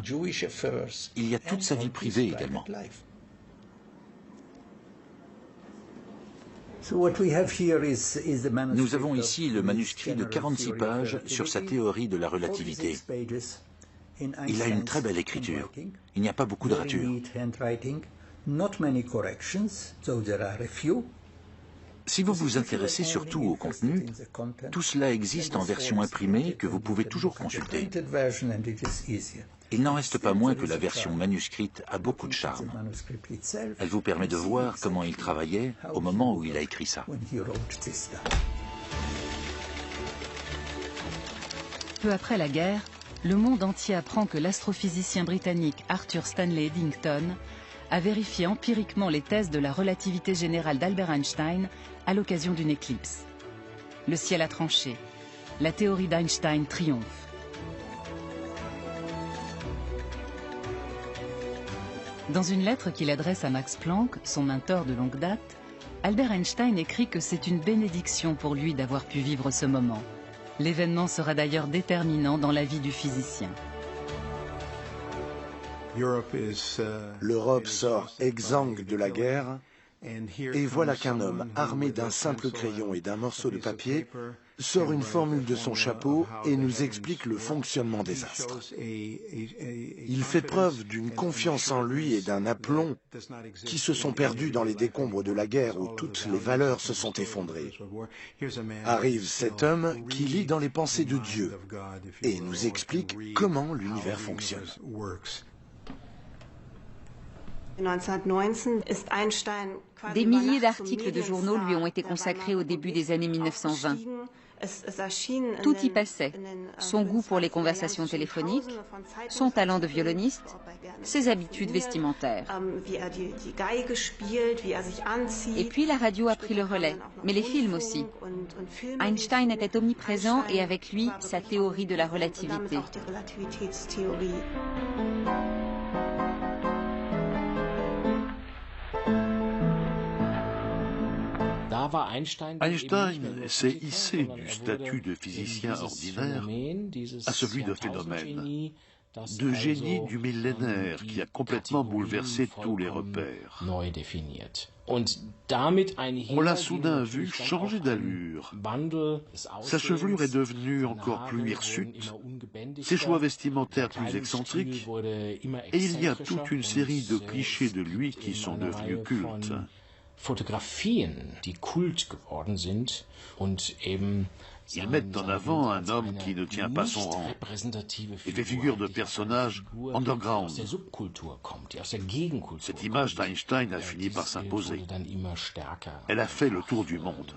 Il y a toute sa vie privée également. Nous avons ici le manuscrit de 46 pages sur sa théorie de la relativité. Il a une très belle écriture. Il n'y a pas beaucoup de ratures. Si vous vous intéressez surtout au contenu, tout cela existe en version imprimée que vous pouvez toujours consulter. Il n'en reste pas moins que la version manuscrite a beaucoup de charme. Elle vous permet de voir comment il travaillait au moment où il a écrit ça. Peu après la guerre, le monde entier apprend que l'astrophysicien britannique Arthur Stanley Eddington a vérifié empiriquement les thèses de la relativité générale d'Albert Einstein à l'occasion d'une éclipse. Le ciel a tranché. La théorie d'Einstein triomphe. Dans une lettre qu'il adresse à Max Planck, son mentor de longue date, Albert Einstein écrit que c'est une bénédiction pour lui d'avoir pu vivre ce moment. L'événement sera d'ailleurs déterminant dans la vie du physicien. L'Europe sort exsangue de la guerre, et voilà qu'un homme armé d'un simple crayon et d'un morceau de papier sort une formule de son chapeau et nous explique le fonctionnement des astres. Il fait preuve d'une confiance en lui et d'un aplomb qui se sont perdus dans les décombres de la guerre où toutes les valeurs se sont effondrées. Arrive cet homme qui lit dans les pensées de Dieu et nous explique comment l'univers fonctionne. Des milliers d'articles de journaux lui ont été consacrés au début des années 1920. Tout y passait. Son goût pour les conversations téléphoniques, son talent de violoniste, ses habitudes vestimentaires. Et puis la radio a pris le relais, mais les films aussi. Einstein était omniprésent et avec lui, sa théorie de la relativité. Einstein s'est hissé du statut de physicien ordinaire à celui de phénomène, de génie du millénaire qui a complètement bouleversé tous les repères. On l'a soudain vu changer d'allure. Sa chevelure est devenue encore plus hirsute, ses choix vestimentaires plus excentriques, et il y a toute une série de clichés de lui qui sont devenus cultes. Ils mettent en avant un homme qui ne tient pas son rang et fait figure de personnage underground. Cette image d'Einstein a fini par s'imposer. Elle a fait le tour du monde.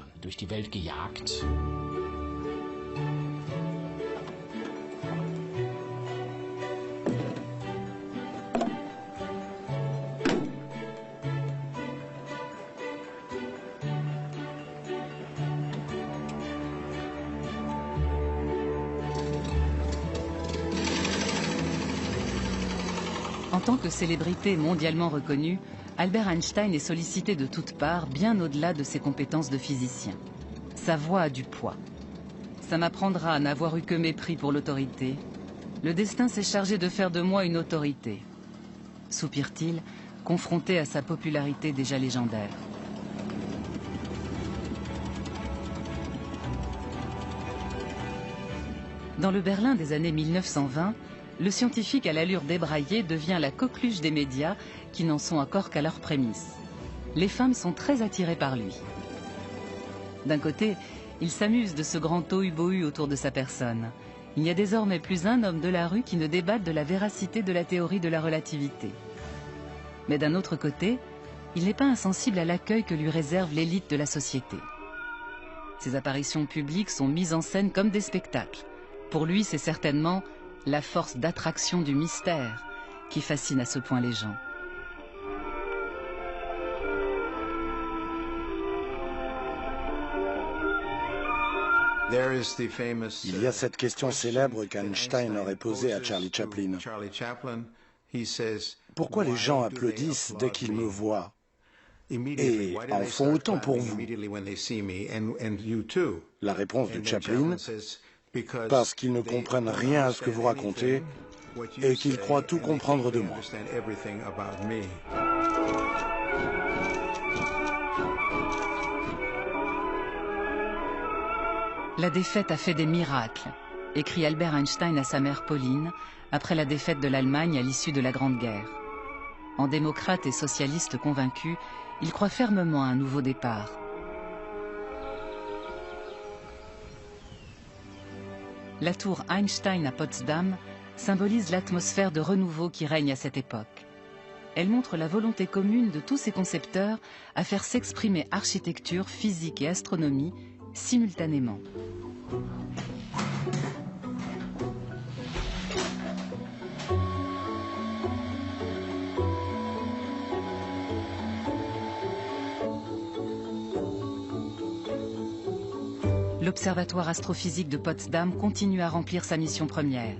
En tant que célébrité mondialement reconnue, Albert Einstein est sollicité de toutes parts, bien au-delà de ses compétences de physicien. Sa voix a du poids. Ça m'apprendra à n'avoir eu que mépris pour l'autorité. Le destin s'est chargé de faire de moi une autorité, soupire-t-il, confronté à sa popularité déjà légendaire. Dans le Berlin des années 1920, le scientifique à l'allure débraillée devient la coqueluche des médias qui n'en sont encore qu'à leurs prémices. Les femmes sont très attirées par lui. D'un côté, il s'amuse de ce grand tohu-bohu autour de sa personne. Il n'y a désormais plus un homme de la rue qui ne débatte de la véracité de la théorie de la relativité. Mais d'un autre côté, il n'est pas insensible à l'accueil que lui réserve l'élite de la société. Ses apparitions publiques sont mises en scène comme des spectacles. Pour lui, c'est certainement la force d'attraction du mystère qui fascine à ce point les gens. Il y a cette question célèbre qu'Einstein aurait posée à Charlie Chaplin. Pourquoi les gens applaudissent dès qu'ils me voient et en font autant pour vous? La réponse de Chaplin: parce qu'ils ne comprennent rien à ce que vous racontez et qu'ils croient tout comprendre de moi. La défaite a fait des miracles, écrit Albert Einstein à sa mère Pauline après la défaite de l'Allemagne à l'issue de la Grande Guerre. En démocrate et socialiste convaincu, il croit fermement à un nouveau départ. La tour Einstein à Potsdam symbolise l'atmosphère de renouveau qui règne à cette époque. Elle montre la volonté commune de tous ses concepteurs à faire s'exprimer architecture, physique et astronomie simultanément. L'Observatoire astrophysique de Potsdam continue à remplir sa mission première.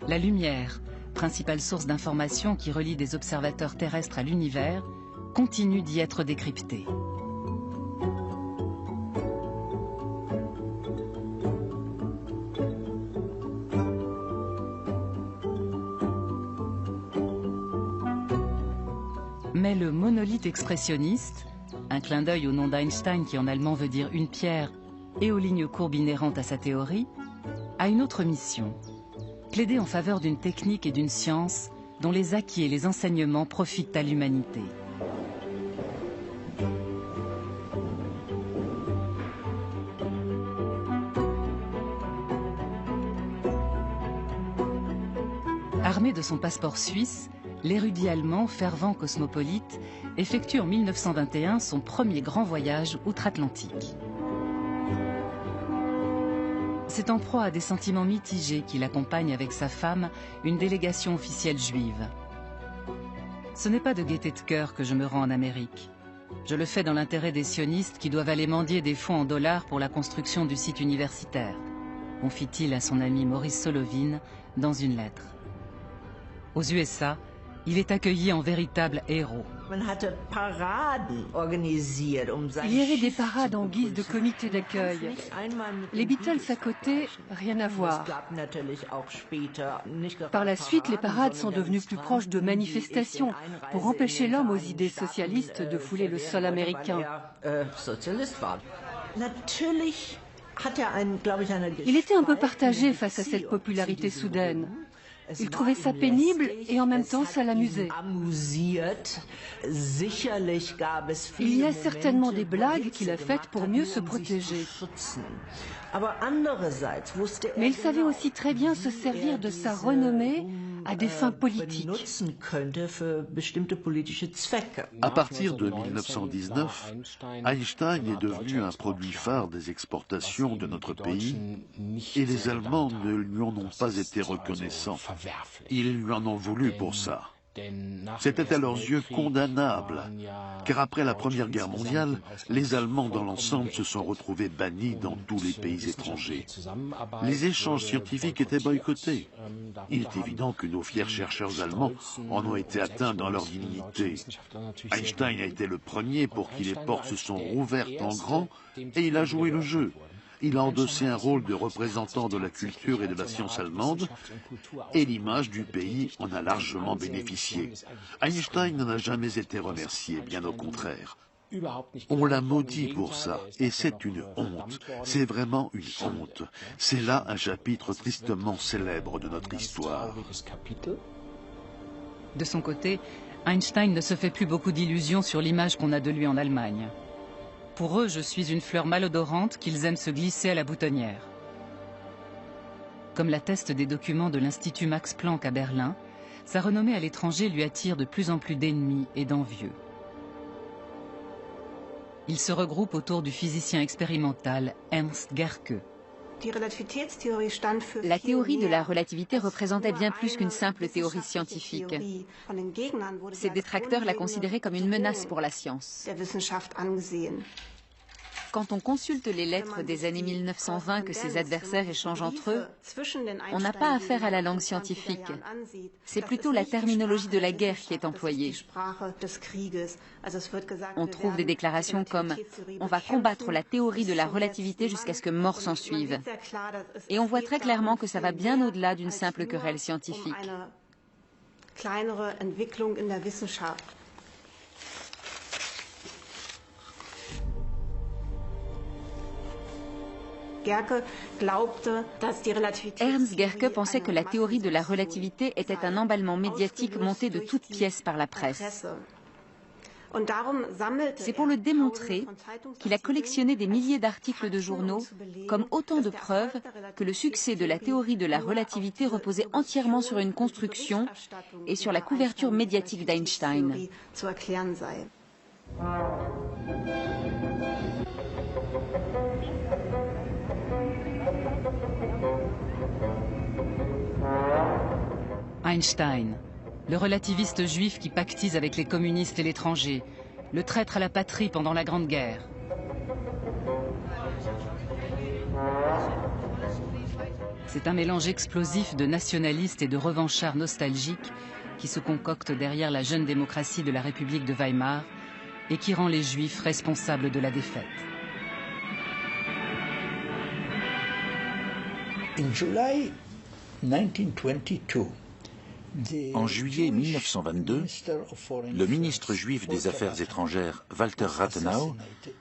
La lumière, principale source d'information qui relie des observateurs terrestres à l'univers, continue d'y être décryptée. Mais le monolithe expressionniste, un clin d'œil au nom d'Einstein qui en allemand veut dire une pierre, et aux lignes courbes inhérentes à sa théorie, a une autre mission, plaider en faveur d'une technique et d'une science dont les acquis et les enseignements profitent à l'humanité. Armé de son passeport suisse, l'érudit allemand, fervent cosmopolite, effectue en 1921 son premier grand voyage outre-Atlantique. C'est en proie à des sentiments mitigés qu'il accompagne avec sa femme une délégation officielle juive. Ce n'est pas de gaieté de cœur que je me rends en Amérique. Je le fais dans l'intérêt des sionistes qui doivent aller mendier des fonds en dollars pour la construction du site universitaire, confie-t-il à son ami Maurice Solovine dans une lettre. Aux USA, il est accueilli en véritable héros. Il y avait des parades en guise de comité d'accueil. Les Beatles à côté, rien à voir. Par la suite, les parades sont devenues plus proches de manifestations pour empêcher l'homme aux idées socialistes de fouler le sol américain. Il était un peu partagé face à cette popularité soudaine. Il trouvait ça pénible et en même temps ça l'amusait. Il y a certainement des blagues qu'il a faites pour mieux se protéger. Mais il savait aussi très bien se servir de sa renommée à des fins politiques. À partir de 1919, Einstein est devenu un produit phare des exportations de notre pays et les Allemands ne lui en ont pas été reconnaissants. Ils lui en ont voulu pour ça. C'était à leurs yeux condamnable, car après la Première Guerre mondiale, les Allemands dans l'ensemble se sont retrouvés bannis dans tous les pays étrangers. Les échanges scientifiques étaient boycottés. Il est évident que nos fiers chercheurs allemands en ont été atteints dans leur dignité. Einstein a été le premier pour qui les portes se sont rouvertes en grand et il a joué le jeu. Il a endossé un rôle de représentant de la culture et de la science allemande, et l'image du pays en a largement bénéficié. Einstein n'en a jamais été remercié, bien au contraire. On l'a maudit pour ça, et c'est une honte. C'est vraiment une honte. C'est là un chapitre tristement célèbre de notre histoire. De son côté, Einstein ne se fait plus beaucoup d'illusions sur l'image qu'on a de lui en Allemagne. Pour eux, je suis une fleur malodorante qu'ils aiment se glisser à la boutonnière. Comme l'attestent des documents de l'Institut Max Planck à Berlin, sa renommée à l'étranger lui attire de plus en plus d'ennemis et d'envieux. Il se regroupe autour du physicien expérimental Ernst Gerke. La théorie de la relativité représentait bien plus qu'une simple théorie scientifique. Ses détracteurs la considéraient comme une menace pour la science. Quand on consulte les lettres des années 1920 que ses adversaires échangent entre eux, on n'a pas affaire à la langue scientifique. C'est plutôt la terminologie de la guerre qui est employée. On trouve des déclarations comme « on va combattre la théorie de la relativité jusqu'à ce que mort s'en suive ». Et on voit très clairement que ça va bien au-delà d'une simple querelle scientifique. Ernst Gerke pensait que la théorie de la relativité était un emballement médiatique monté de toutes pièces par la presse. C'est pour le démontrer qu'il a collectionné des milliers d'articles de journaux comme autant de preuves que le succès de la théorie de la relativité reposait entièrement sur une construction et sur la couverture médiatique d'Einstein. Einstein, le relativiste juif qui pactise avec les communistes et l'étranger, le traître à la patrie pendant la Grande Guerre. C'est un mélange explosif de nationalistes et de revanchards nostalgiques qui se concocte derrière la jeune démocratie de la République de Weimar et qui rend les Juifs responsables de la défaite. En juillet 1922, le ministre juif des Affaires étrangères, Walter Rathenau,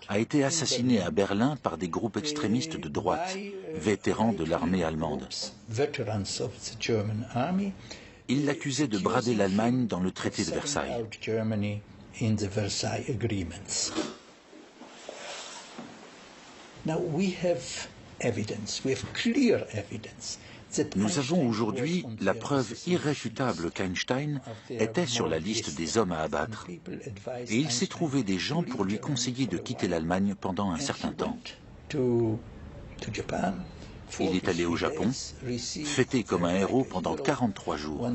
a été assassiné à Berlin par des groupes extrémistes de droite, vétérans de l'armée allemande. Il l'accusait de brader l'Allemagne dans le traité de Versailles. Nous avons aujourd'hui la preuve irréfutable qu'Einstein était sur la liste des hommes à abattre. Et il s'est trouvé des gens pour lui conseiller de quitter l'Allemagne pendant un certain temps. Il est allé au Japon, fêté comme un héros pendant 43 jours.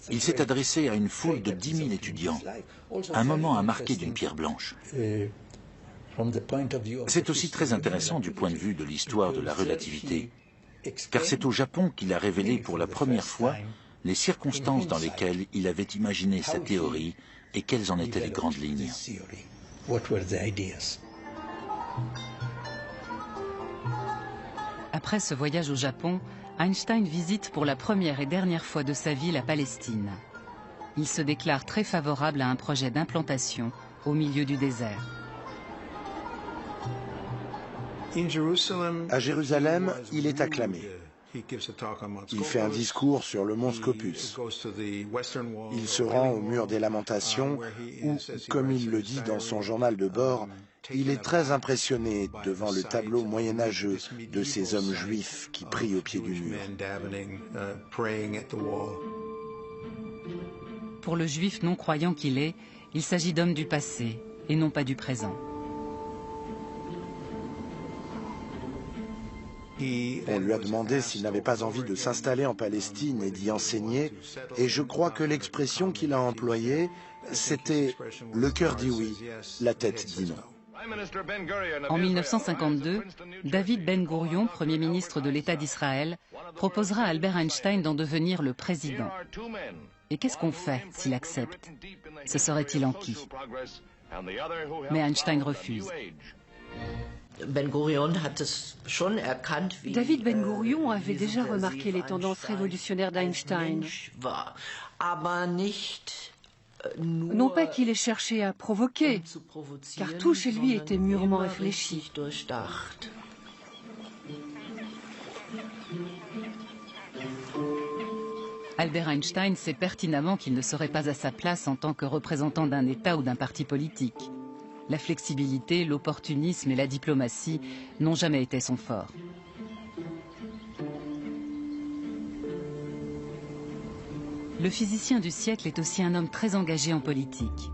Il s'est adressé à une foule de 10 000 étudiants, un moment à marquer d'une pierre blanche. C'est aussi très intéressant du point de vue de l'histoire de la relativité, car c'est au Japon qu'il a révélé pour la première fois les circonstances dans lesquelles il avait imaginé sa théorie et quelles en étaient les grandes lignes. Après ce voyage au Japon, Einstein visite pour la première et dernière fois de sa vie la Palestine. Il se déclare très favorable à un projet d'implantation au milieu du désert. À Jérusalem, il est acclamé. Il fait un discours sur le mont Scopus. Il se rend au mur des Lamentations où, comme il le dit dans son journal de bord, il est très impressionné devant le tableau moyenâgeux de ces hommes juifs qui prient au pied du mur. Pour le juif non-croyant qu'il est, il s'agit d'hommes du passé et non pas du présent. On lui a demandé s'il n'avait pas envie de s'installer en Palestine et d'y enseigner, et je crois que l'expression qu'il a employée, c'était « le cœur dit oui, la tête dit non ». En 1952, David Ben-Gourion, Premier ministre de l'État d'Israël, proposera à Albert Einstein d'en devenir le président. Et qu'est-ce qu'on fait s'il accepte? Se serait-il enquis? Mais Einstein refuse. David Ben-Gourion avait déjà remarqué les tendances révolutionnaires d'Einstein. Non pas qu'il ait cherché à provoquer, car tout chez lui était mûrement réfléchi. Albert Einstein sait pertinemment qu'il ne serait pas à sa place en tant que représentant d'un État ou d'un parti politique. La flexibilité, l'opportunisme et la diplomatie n'ont jamais été son fort. Le physicien du siècle est aussi un homme très engagé en politique.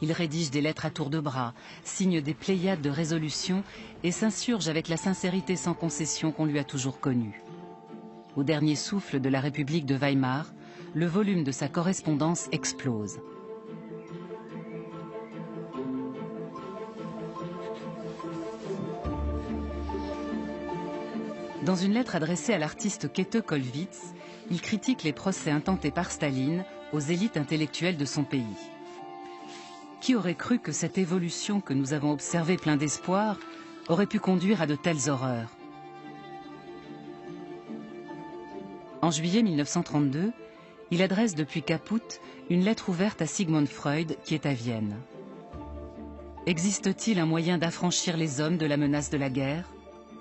Il rédige des lettres à tour de bras, signe des pléiades de résolutions et s'insurge avec la sincérité sans concession qu'on lui a toujours connue. Au dernier souffle de la République de Weimar, le volume de sa correspondance explose. Dans une lettre adressée à l'artiste Käthe Kollwitz, il critique les procès intentés par Staline aux élites intellectuelles de son pays. Qui aurait cru que cette évolution que nous avons observée plein d'espoir aurait pu conduire à de telles horreurs? En juillet 1932, il adresse depuis Caput une lettre ouverte à Sigmund Freud qui est à Vienne. Existe-t-il un moyen d'affranchir les hommes de la menace de la guerre?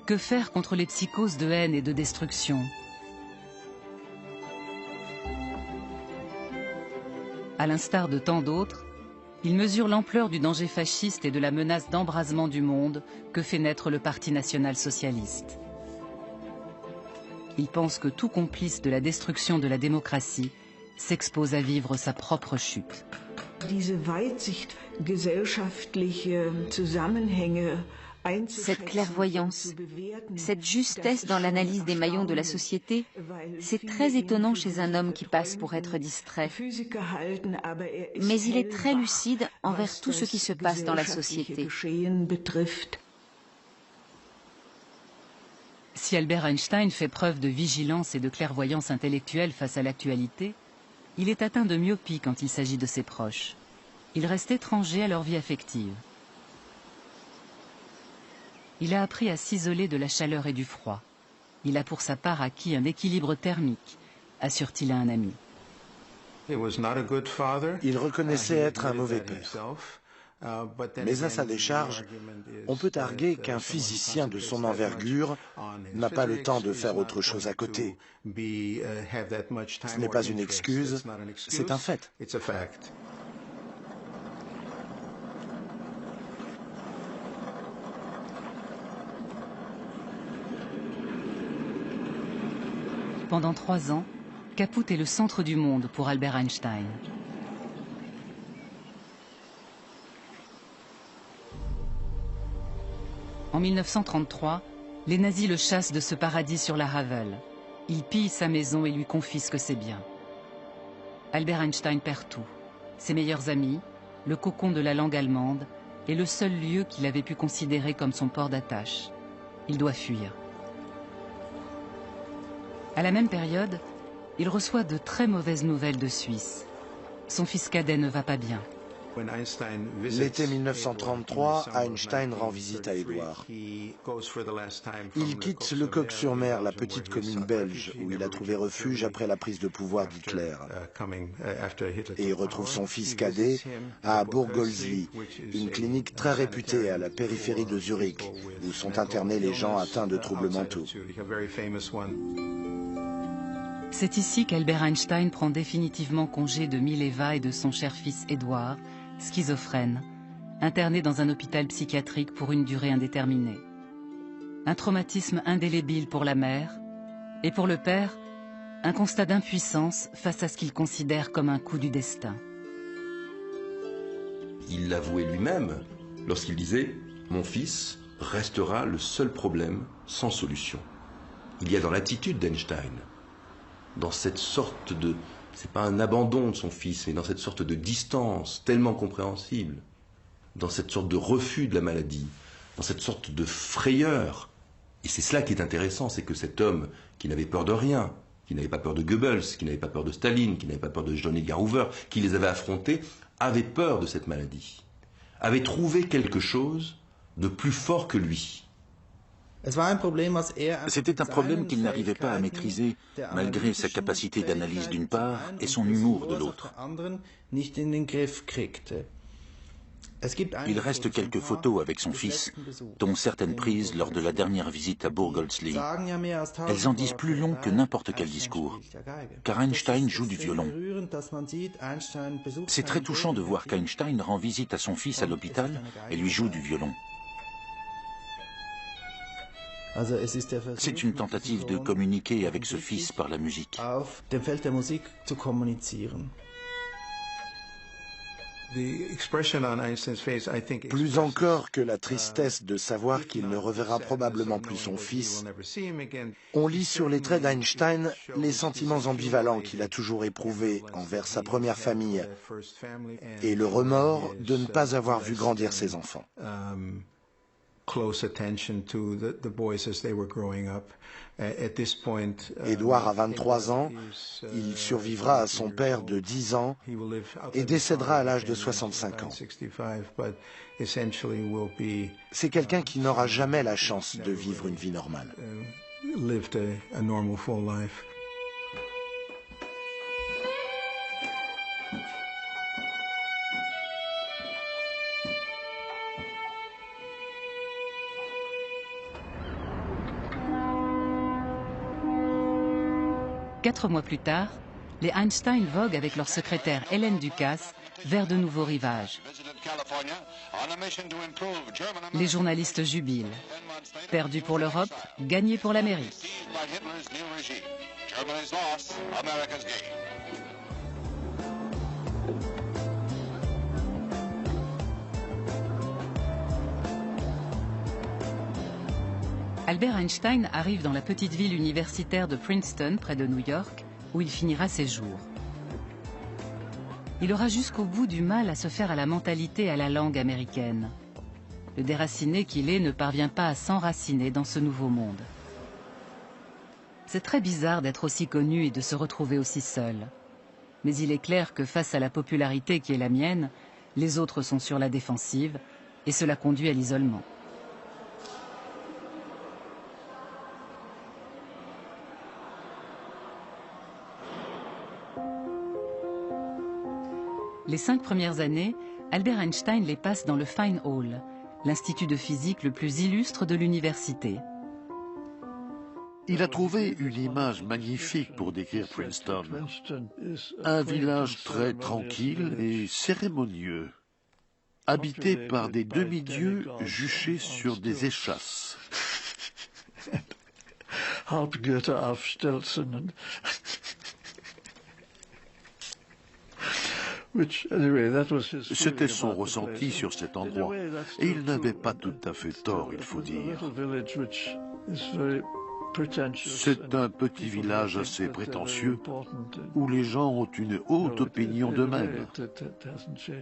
Que faire contre les psychoses de haine et de destruction? À l'instar de tant d'autres, il mesure l'ampleur du danger fasciste et de la menace d'embrasement du monde que fait naître le Parti national-socialiste. Il pense que tout complice de la destruction de la démocratie s'expose à vivre sa propre chute. Cette clairvoyance, cette justesse dans l'analyse des maillons de la société, c'est très étonnant chez un homme qui passe pour être distrait. Mais il est très lucide envers tout ce qui se passe dans la société. Si Albert Einstein fait preuve de vigilance et de clairvoyance intellectuelle face à l'actualité, il est atteint de myopie quand il s'agit de ses proches. Il reste étranger à leur vie affective. Il a appris à s'isoler de la chaleur et du froid. Il a pour sa part acquis un équilibre thermique, assure-t-il à un ami. Il reconnaissait être un mauvais père. Mais à sa décharge, on peut arguer qu'un physicien de son envergure n'a pas le temps de faire autre chose à côté. Ce n'est pas une excuse, c'est un fait. Pendant 3 ans, Kaput est le centre du monde pour Albert Einstein. En 1933, les nazis le chassent de ce paradis sur la Havel. Ils pillent sa maison et lui confisquent ses biens. Albert Einstein perd tout. Ses meilleurs amis, le cocon de la langue allemande et le seul lieu qu'il avait pu considérer comme son port d'attache. Il doit fuir. À la même période, il reçoit de très mauvaises nouvelles de Suisse. Son fils cadet ne va pas bien. L'été 1933, Einstein rend visite à Édouard. Il quitte Le Coq-sur-Mer, la petite commune belge, où il a trouvé refuge après la prise de pouvoir d'Hitler. Et retrouve son fils cadet à Burgolsli, une clinique très réputée à la périphérie de Zurich, où sont internés les gens atteints de troubles mentaux. C'est ici qu'Albert Einstein prend définitivement congé de Mileva et de son cher fils Édouard, schizophrène, interné dans un hôpital psychiatrique pour une durée indéterminée. Un traumatisme indélébile pour la mère, et pour le père, un constat d'impuissance face à ce qu'il considère comme un coup du destin. Il l'avouait lui-même lorsqu'il disait « Mon fils restera le seul problème sans solution ». Il y a dans l'attitude d'Einstein, dans cette sorte de... c'est pas un abandon de son fils, mais dans cette sorte de distance tellement compréhensible, dans cette sorte de refus de la maladie, dans cette sorte de frayeur. Et c'est cela qui est intéressant, c'est que cet homme qui n'avait peur de rien, qui n'avait pas peur de Goebbels, qui n'avait pas peur de Staline, qui n'avait pas peur de John Edgar Hoover, qui les avait affrontés, avait peur de cette maladie, avait trouvé quelque chose de plus fort que lui. C'était un problème qu'il n'arrivait pas à maîtriser, malgré sa capacité d'analyse d'une part et son humour de l'autre. Il reste quelques photos avec son fils, dont certaines prises lors de la dernière visite à Burgolsli. Elles en disent plus long que n'importe quel discours, car Einstein joue du violon. C'est très touchant de voir qu'Einstein rend visite à son fils à l'hôpital et lui joue du violon. C'est une tentative de communiquer avec ce fils par la musique. Plus encore que la tristesse de savoir qu'il ne reverra probablement plus son fils, on lit sur les traits d'Einstein les sentiments ambivalents qu'il a toujours éprouvés envers sa première famille et le remords de ne pas avoir vu grandir ses enfants. Édouard a 23 ans, il survivra à son père de 10 ans et décédera à l'âge de 65 ans. C'est quelqu'un qui n'aura jamais la chance de vivre une vie normale. 4 mois plus tard, les Einstein voguent avec leur secrétaire Hélène Ducasse vers de nouveaux rivages. Les journalistes jubilent. Perdu pour l'Europe, gagné pour l'Amérique. Albert Einstein arrive dans la petite ville universitaire de Princeton, près de New York, où il finira ses jours. Il aura jusqu'au bout du mal à se faire à la mentalité et à la langue américaine. Le déraciné qu'il est ne parvient pas à s'enraciner dans ce nouveau monde. C'est très bizarre d'être aussi connu et de se retrouver aussi seul. Mais il est clair que face à la popularité qui est la mienne, les autres sont sur la défensive, et cela conduit à l'isolement. Les 5 premières années, Albert Einstein les passe dans le Fine Hall, l'institut de physique le plus illustre de l'université. Il a trouvé une image magnifique pour décrire Princeton. Un village très tranquille et cérémonieux, habité par des demi-dieux juchés sur des échasses. halb Goethe, halb Stelzen. C'était son ressenti sur cet endroit, et il n'avait pas tout à fait tort, il faut dire. C'est un petit village assez prétentieux, où les gens ont une haute opinion d'eux-mêmes.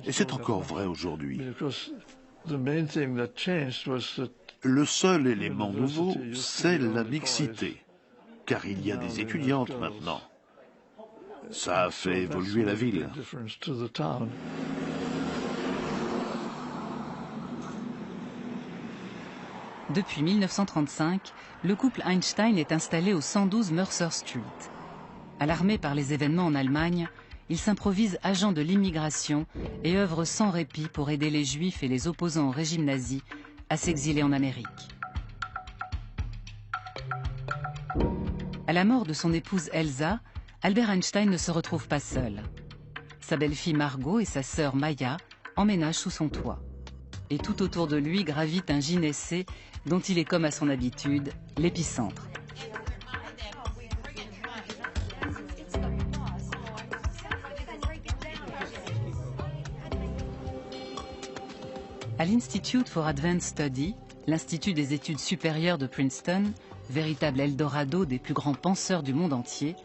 Et c'est encore vrai aujourd'hui. Le seul élément nouveau, c'est la mixité, car il y a des étudiantes maintenant. Ça a fait évoluer la ville. Depuis 1935, le couple Einstein est installé au 112 Mercer Street. Alarmé par les événements en Allemagne, il s'improvise agent de l'immigration et œuvre sans répit pour aider les Juifs et les opposants au régime nazi à s'exiler en Amérique. À la mort de son épouse Elsa, Albert Einstein ne se retrouve pas seul. Sa belle-fille Margot et sa sœur Maya emménagent sous son toit. Et tout autour de lui gravite un gynécée dont il est, comme à son habitude, l'épicentre. À l'Institute for Advanced Study, l'Institut des études supérieures de Princeton, véritable Eldorado des plus grands penseurs du monde entier,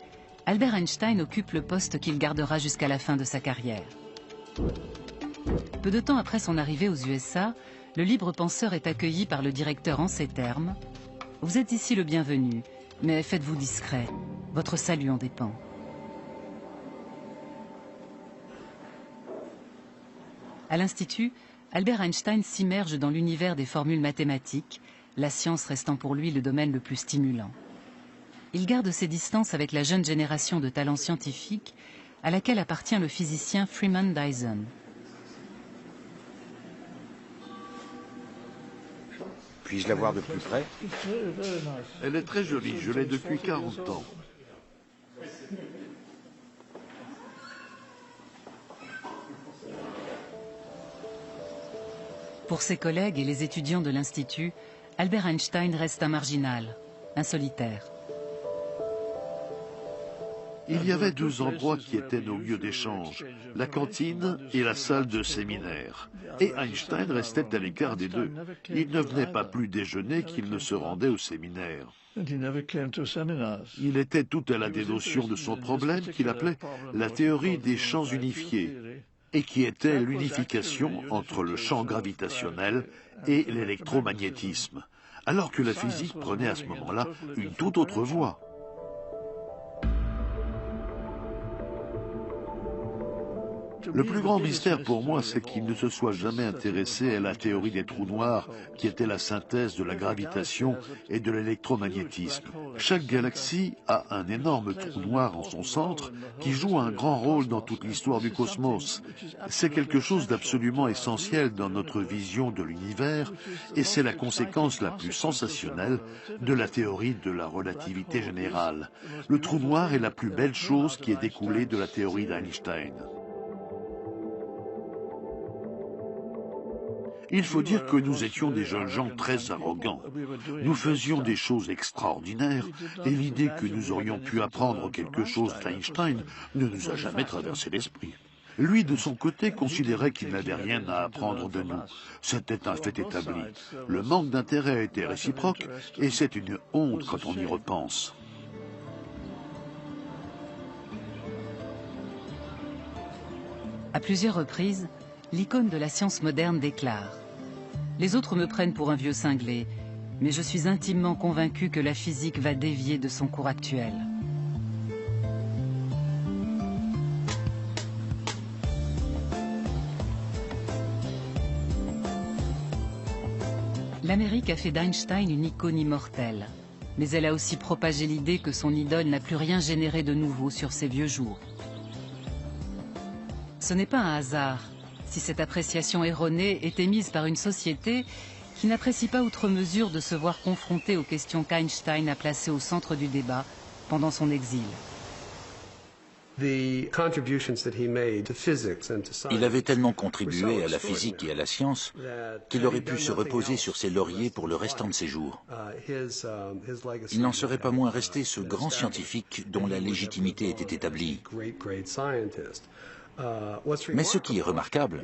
Albert Einstein occupe le poste qu'il gardera jusqu'à la fin de sa carrière. Peu de temps après son arrivée aux USA, le libre penseur est accueilli par le directeur en ces termes: « Vous êtes ici le bienvenu, mais faites-vous discret, votre salut en dépend. » À l'Institut, Albert Einstein s'immerge dans l'univers des formules mathématiques, la science restant pour lui le domaine le plus stimulant. Il garde ses distances avec la jeune génération de talents scientifiques à laquelle appartient le physicien Freeman Dyson. Puis-je la voir de plus près? Elle est très jolie, je l'ai depuis 40 ans. Pour ses collègues et les étudiants de l'Institut, Albert Einstein reste un marginal, un solitaire. Il y avait deux endroits qui étaient nos lieux d'échange, la cantine et la salle de séminaire. Et Einstein restait à l'écart des deux. Il ne venait pas plus déjeuner qu'il ne se rendait au séminaire. Il était tout à la dénotion de son problème qu'il appelait la théorie des champs unifiés, et qui était l'unification entre le champ gravitationnel et l'électromagnétisme, alors que la physique prenait à ce moment-là une toute autre voie. Le plus grand mystère pour moi, c'est qu'il ne se soit jamais intéressé à la théorie des trous noirs, qui était la synthèse de la gravitation et de l'électromagnétisme. Chaque galaxie a un énorme trou noir en son centre qui joue un grand rôle dans toute l'histoire du cosmos. C'est quelque chose d'absolument essentiel dans notre vision de l'univers et c'est la conséquence la plus sensationnelle de la théorie de la relativité générale. Le trou noir est la plus belle chose qui est découlée de la théorie d'Einstein. Il faut dire que nous étions des jeunes gens très arrogants. Nous faisions des choses extraordinaires et l'idée que nous aurions pu apprendre quelque chose d'Einstein ne nous a jamais traversé l'esprit. Lui, de son côté, considérait qu'il n'avait rien à apprendre de nous. C'était un fait établi. Le manque d'intérêt était réciproque et c'est une honte quand on y repense. À plusieurs reprises, l'icône de la science moderne déclare: « Les autres me prennent pour un vieux cinglé, mais je suis intimement convaincu que la physique va dévier de son cours actuel. » L'Amérique a fait d'Einstein une icône immortelle, mais elle a aussi propagé l'idée que son idole n'a plus rien généré de nouveau sur ses vieux jours. Ce n'est pas un hasard si cette appréciation erronée est émise par une société qui n'apprécie pas outre mesure de se voir confrontée aux questions qu'Einstein a placées au centre du débat pendant son exil. Il avait tellement contribué à la physique et à la science qu'il aurait pu se reposer sur ses lauriers pour le restant de ses jours. Il n'en serait pas moins resté ce grand scientifique dont la légitimité était établie. Mais ce qui est remarquable,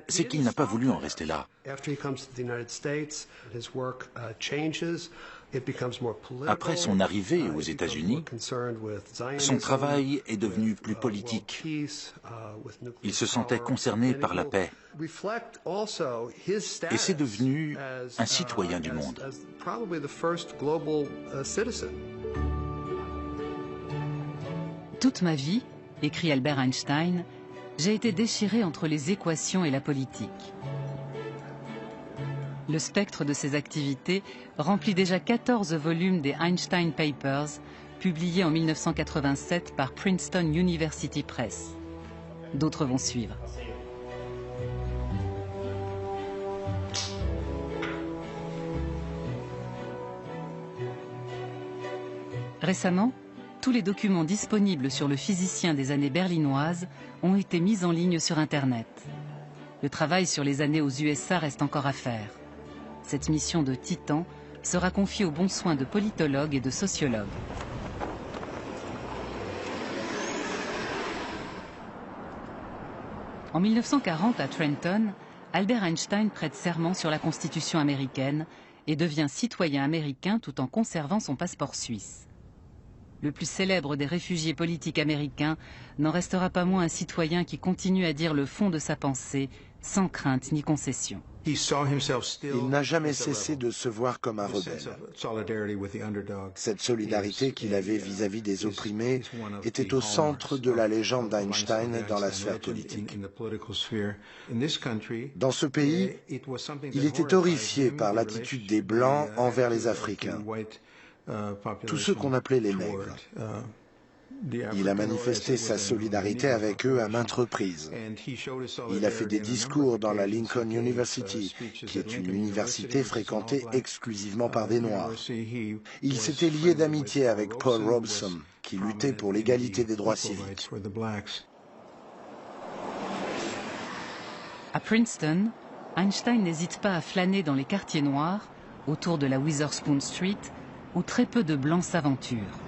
c'est qu'il n'a pas voulu en rester là. Après son arrivée aux États-Unis, son travail est devenu plus politique. Il se sentait concerné par la paix. Et c'est devenu un citoyen du monde. Toute ma vie, écrit Albert Einstein, j'ai été déchiré entre les équations et la politique. Le spectre de ses activités remplit déjà 14 volumes des Einstein Papers, publiés en 1987 par Princeton University Press. D'autres vont suivre. Récemment, tous les documents disponibles sur le physicien des années berlinoises ont été mis en ligne sur Internet. Le travail sur les années aux USA reste encore à faire. Cette mission de titan sera confiée aux bons soins de politologues et de sociologues. En 1940, à Trenton, Albert Einstein prête serment sur la Constitution américaine et devient citoyen américain tout en conservant son passeport suisse. Le plus célèbre des réfugiés politiques américains n'en restera pas moins un citoyen qui continue à dire le fond de sa pensée, sans crainte ni concession. Il n'a jamais cessé de se voir comme un rebelle. Cette solidarité qu'il avait vis-à-vis des opprimés était au centre de la légende d'Einstein dans la sphère politique. Dans ce pays, il était horrifié par l'attitude des Blancs envers les Africains, tous ceux qu'on appelait les nègres. Il a manifesté sa solidarité avec eux à maintes reprises. Il a fait des discours dans la Lincoln University, qui est une université fréquentée exclusivement par des Noirs. Il s'était lié d'amitié avec Paul Robeson, qui luttait pour l'égalité des droits civiques. À Princeton, Einstein n'hésite pas à flâner dans les quartiers noirs, autour de la Witherspoon Street, où très peu de Blancs s'aventurent.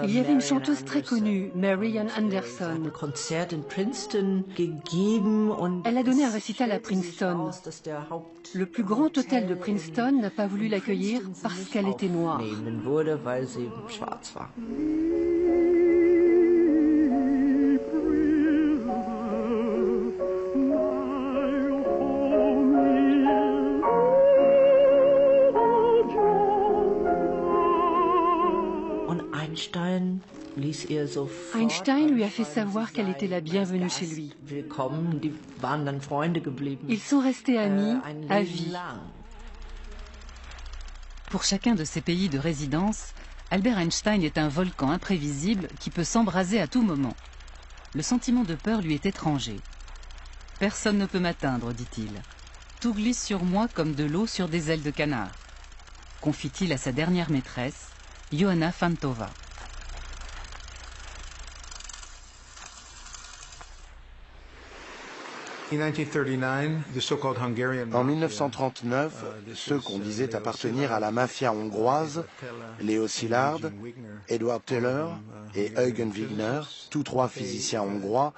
Il y avait une chanteuse très connue, Marian Anderson. Elle a donné un récital à Princeton. Le plus grand hôtel de Princeton n'a pas voulu l'accueillir parce qu'elle était noire. Einstein lui a fait savoir qu'elle était la bienvenue chez lui. Ils sont restés amis à vie. Pour chacun de ces pays de résidence, Albert Einstein est un volcan imprévisible qui peut s'embraser à tout moment. Le sentiment de peur lui est étranger. « Personne ne peut m'atteindre, dit-il. Tout glisse sur moi comme de l'eau sur des ailes de canard. » confie-t-il à sa dernière maîtresse, Johanna Fantova. En 1939, ceux qu'on disait appartenir à la mafia hongroise, Leo Szilard, Edward Teller et Eugen Wigner, tous trois physiciens hongrois,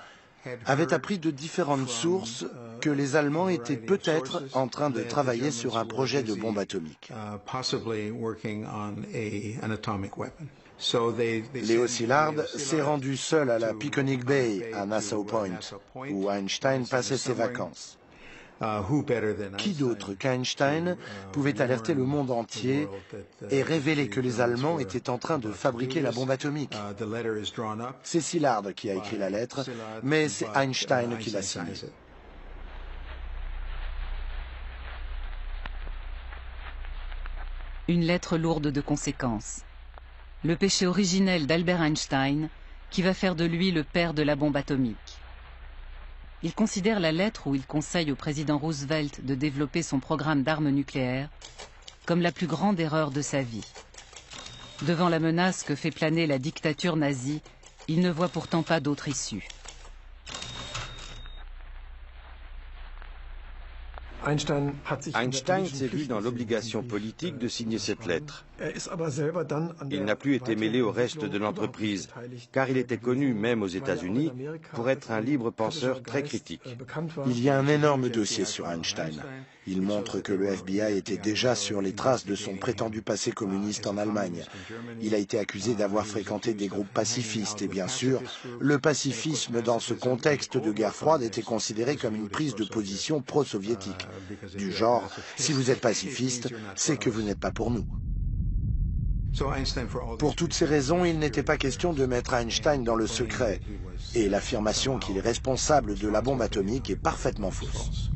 avaient appris de différentes sources que les Allemands étaient peut-être en train de travailler sur un projet de bombe atomique. Leo Szilard s'est rendu seul à la Peconic Bay, à Nassau Point, où Einstein passait ses vacances. Qui d'autre qu'Einstein pouvait alerter le monde entier et révéler que les Allemands étaient en train de fabriquer la bombe atomique? C'est Szilard qui a écrit la lettre, mais c'est Einstein qui l'a signée. Une lettre lourde de conséquences. le péché originel d'Albert Einstein, qui va faire de lui le père de la bombe atomique. Il considère la lettre où il conseille au président Roosevelt de développer son programme d'armes nucléaires comme la plus grande erreur de sa vie. Devant la menace que fait planer la dictature nazie, il ne voit pourtant pas d'autre issue. Einstein s'est vu dans l'obligation politique de signer cette lettre. Il n'a plus été mêlé au reste de l'entreprise, car il était connu, même aux États-Unis, pour être un libre penseur très critique. Il y a un énorme dossier sur Einstein. Il montre que le FBI était déjà sur les traces de son prétendu passé communiste en Allemagne. Il a été accusé d'avoir fréquenté des groupes pacifistes et bien sûr, le pacifisme dans ce contexte de guerre froide était considéré comme une prise de position pro-soviétique. Du genre, si vous êtes pacifiste, c'est que vous n'êtes pas pour nous. Pour toutes ces raisons, il n'était pas question de mettre Einstein dans le secret. Et l'affirmation qu'il est responsable de la bombe atomique est parfaitement fausse.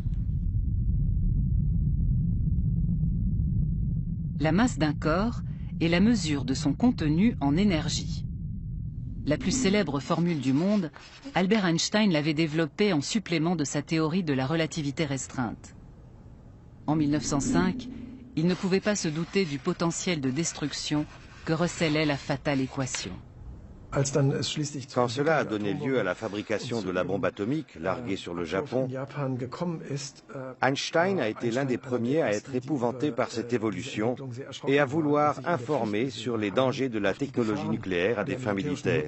La masse d'un corps est la mesure de son contenu en énergie. La plus célèbre formule du monde, Albert Einstein l'avait développée en supplément de sa théorie de la relativité restreinte. En 1905, il ne pouvait pas se douter du potentiel de destruction que recélait la fatale équation. Quand cela a donné lieu à la fabrication de la bombe atomique larguée sur le Japon, Einstein a été l'un des premiers à être épouvanté par cette évolution et à vouloir informer sur les dangers de la technologie nucléaire à des fins militaires.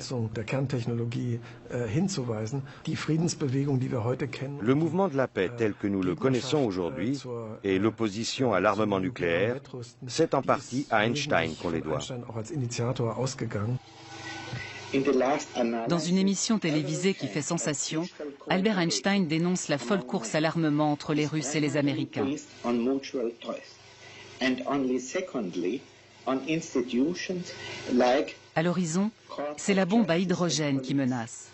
Le mouvement de la paix tel que nous le connaissons aujourd'hui et l'opposition à l'armement nucléaire, c'est en partie à Einstein qu'on les doit. Dans une émission télévisée qui fait sensation, Albert Einstein dénonce la folle course à l'armement entre les Russes et les Américains. À l'horizon, c'est la bombe à hydrogène qui menace.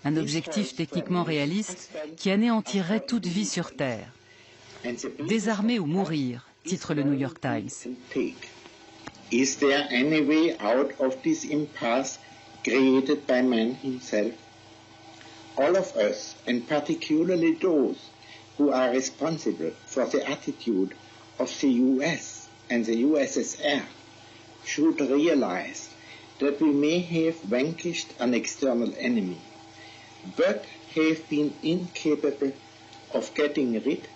Un objectif techniquement réaliste qui anéantirait toute vie sur Terre. Désarmer ou mourir, titre le New York Times. Is there any way out of this impasse created by man himself? All of us, and particularly those who are responsible for the attitude of the US and the USSR, should realize that we may have vanquished an external enemy, but have been incapable of getting rid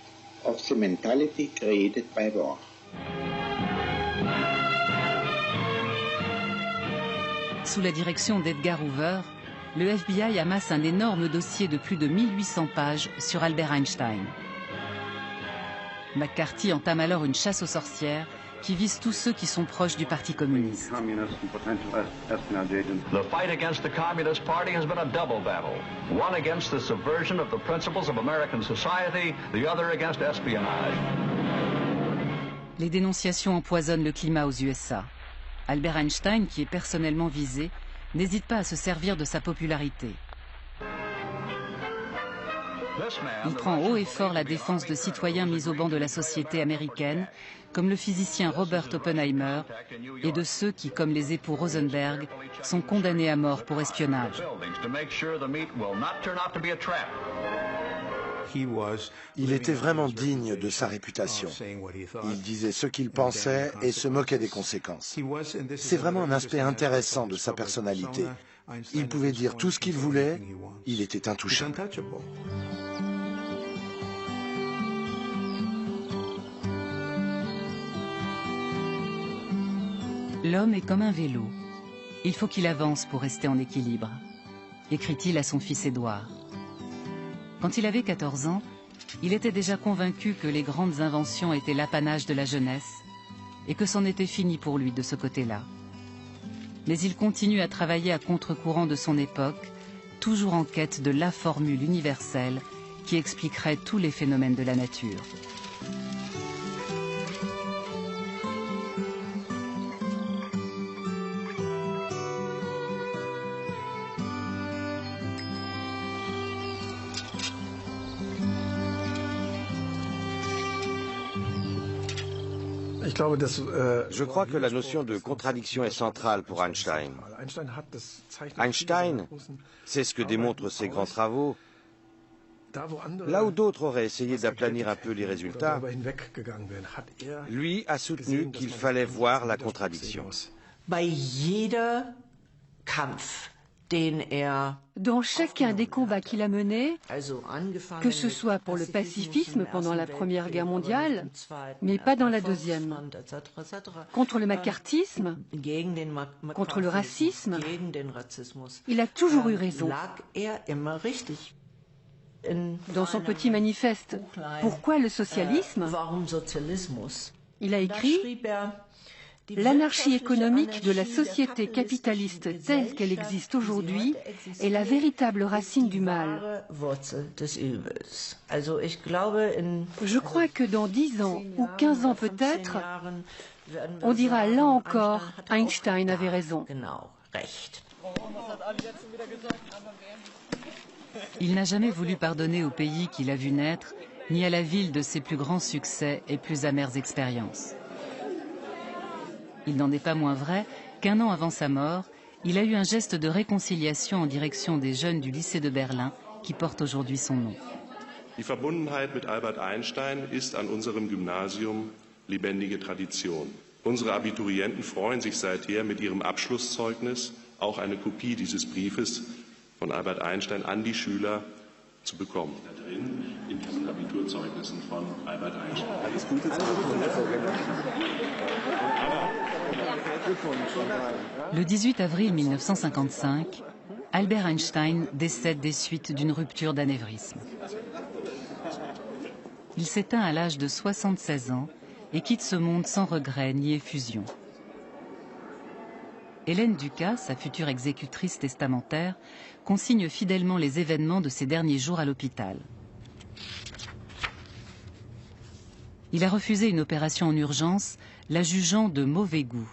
of the mentality created by war. Sous la direction d'Edgar Hoover, le FBI amasse un énorme dossier de plus de 1800 pages sur Albert Einstein. McCarthy entame alors une chasse aux sorcières qui vise tous ceux qui sont proches du Parti communiste. The fight against the Communist Party has been a double battle. One against the subversion of the principles of American society, the other against espionage. Les dénonciations empoisonnent le climat aux USA. Albert Einstein, qui est personnellement visé, n'hésite pas à se servir de sa popularité. Il prend haut et fort la défense de citoyens mis au banc de la société américaine, comme le physicien Robert Oppenheimer, et de ceux qui, comme les époux Rosenberg, sont condamnés à mort pour espionnage. Il était vraiment digne de sa réputation. Il disait ce qu'il pensait et se moquait des conséquences. C'est vraiment un aspect intéressant de sa personnalité. Il pouvait dire tout ce qu'il voulait, il était intouchable. L'homme est comme un vélo. Il faut qu'il avance pour rester en équilibre, écrit-il à son fils Édouard. Quand il avait 14 ans, il était déjà convaincu que les grandes inventions étaient l'apanage de la jeunesse et que c'en était fini pour lui de ce côté-là. Mais il continue à travailler à contre-courant de son époque, toujours en quête de la formule universelle qui expliquerait tous les phénomènes de la nature. Je crois que la notion de contradiction est centrale pour Einstein. Einstein, c'est ce que démontrent ses grands travaux. Là où d'autres auraient essayé d'aplanir un peu les résultats, lui a soutenu qu'il fallait voir la contradiction. Dans chacun des combats qu'il a menés, que ce soit pour le pacifisme pendant la Première Guerre mondiale, mais pas dans la Deuxième, contre le macartisme, contre le racisme, il a toujours eu raison. Dans son petit manifeste « Pourquoi le socialisme ?», il a écrit « L'anarchie économique de la société capitaliste telle qu'elle existe aujourd'hui est la véritable racine du mal. » Je crois que dans 10 ans ou 15 ans peut-être, on dira là encore « Einstein avait raison ». Il n'a jamais voulu pardonner au pays qu'il a vu naître, ni à la ville de ses plus grands succès et plus amères expériences. Il n'en est pas moins vrai qu'un an avant sa mort, il a eu un geste de réconciliation en direction des jeunes du lycée de Berlin qui porte aujourd'hui son nom. Die Verbundenheit mit Albert Einstein ist an unserem Gymnasium lebendige Tradition. Unsere Abiturienten freuen sich seither mit ihrem Abschlusszeugnis auch eine Kopie dieses Briefes von Albert Einstein an die Schüler zu bekommen. Da drin in diesen Abiturzeugnissen von Albert Einstein. Alles Gute zum Le 18 avril 1955, Albert Einstein décède des suites d'une rupture d'anévrisme. Il s'éteint à l'âge de 76 ans et quitte ce monde sans regret ni effusion. Hélène Ducas, sa future exécutrice testamentaire, consigne fidèlement les événements de ses derniers jours à l'hôpital. Il a refusé une opération en urgence, la jugeant de mauvais goût.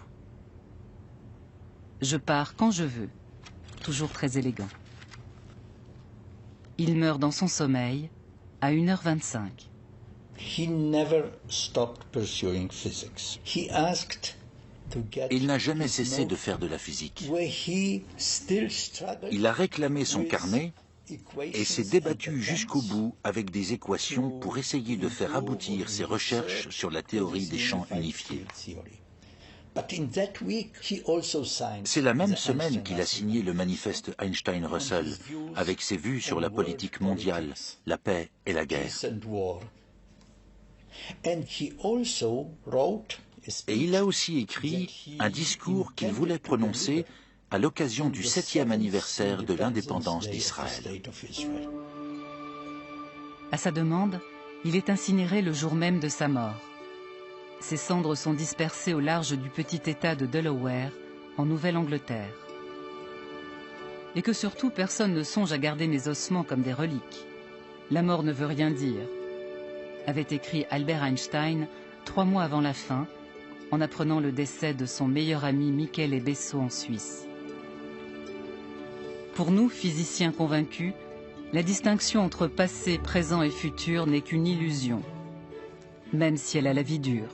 Je pars quand je veux, toujours très élégant. Il meurt dans son sommeil à 1h25. Il n'a jamais cessé de faire de la physique. Il a réclamé son carnet et s'est débattu jusqu'au bout avec des équations pour essayer de faire aboutir ses recherches sur la théorie des champs unifiés. C'est la même semaine qu'il a signé le manifeste Einstein-Russell, avec ses vues sur la politique mondiale, la paix et la guerre. Et il a aussi écrit un discours qu'il voulait prononcer à l'occasion du 7e anniversaire de l'indépendance d'Israël. À sa demande, il est incinéré le jour même de sa mort. Ses cendres sont dispersées au large du petit État de Delaware, en Nouvelle-Angleterre. Et que surtout personne ne songe à garder mes ossements comme des reliques. La mort ne veut rien dire, avait écrit Albert Einstein 3 mois avant la fin, en apprenant le décès de son meilleur ami Michele Besso en Suisse. Pour nous, physiciens convaincus, la distinction entre passé, présent et futur n'est qu'une illusion, même si elle a la vie dure.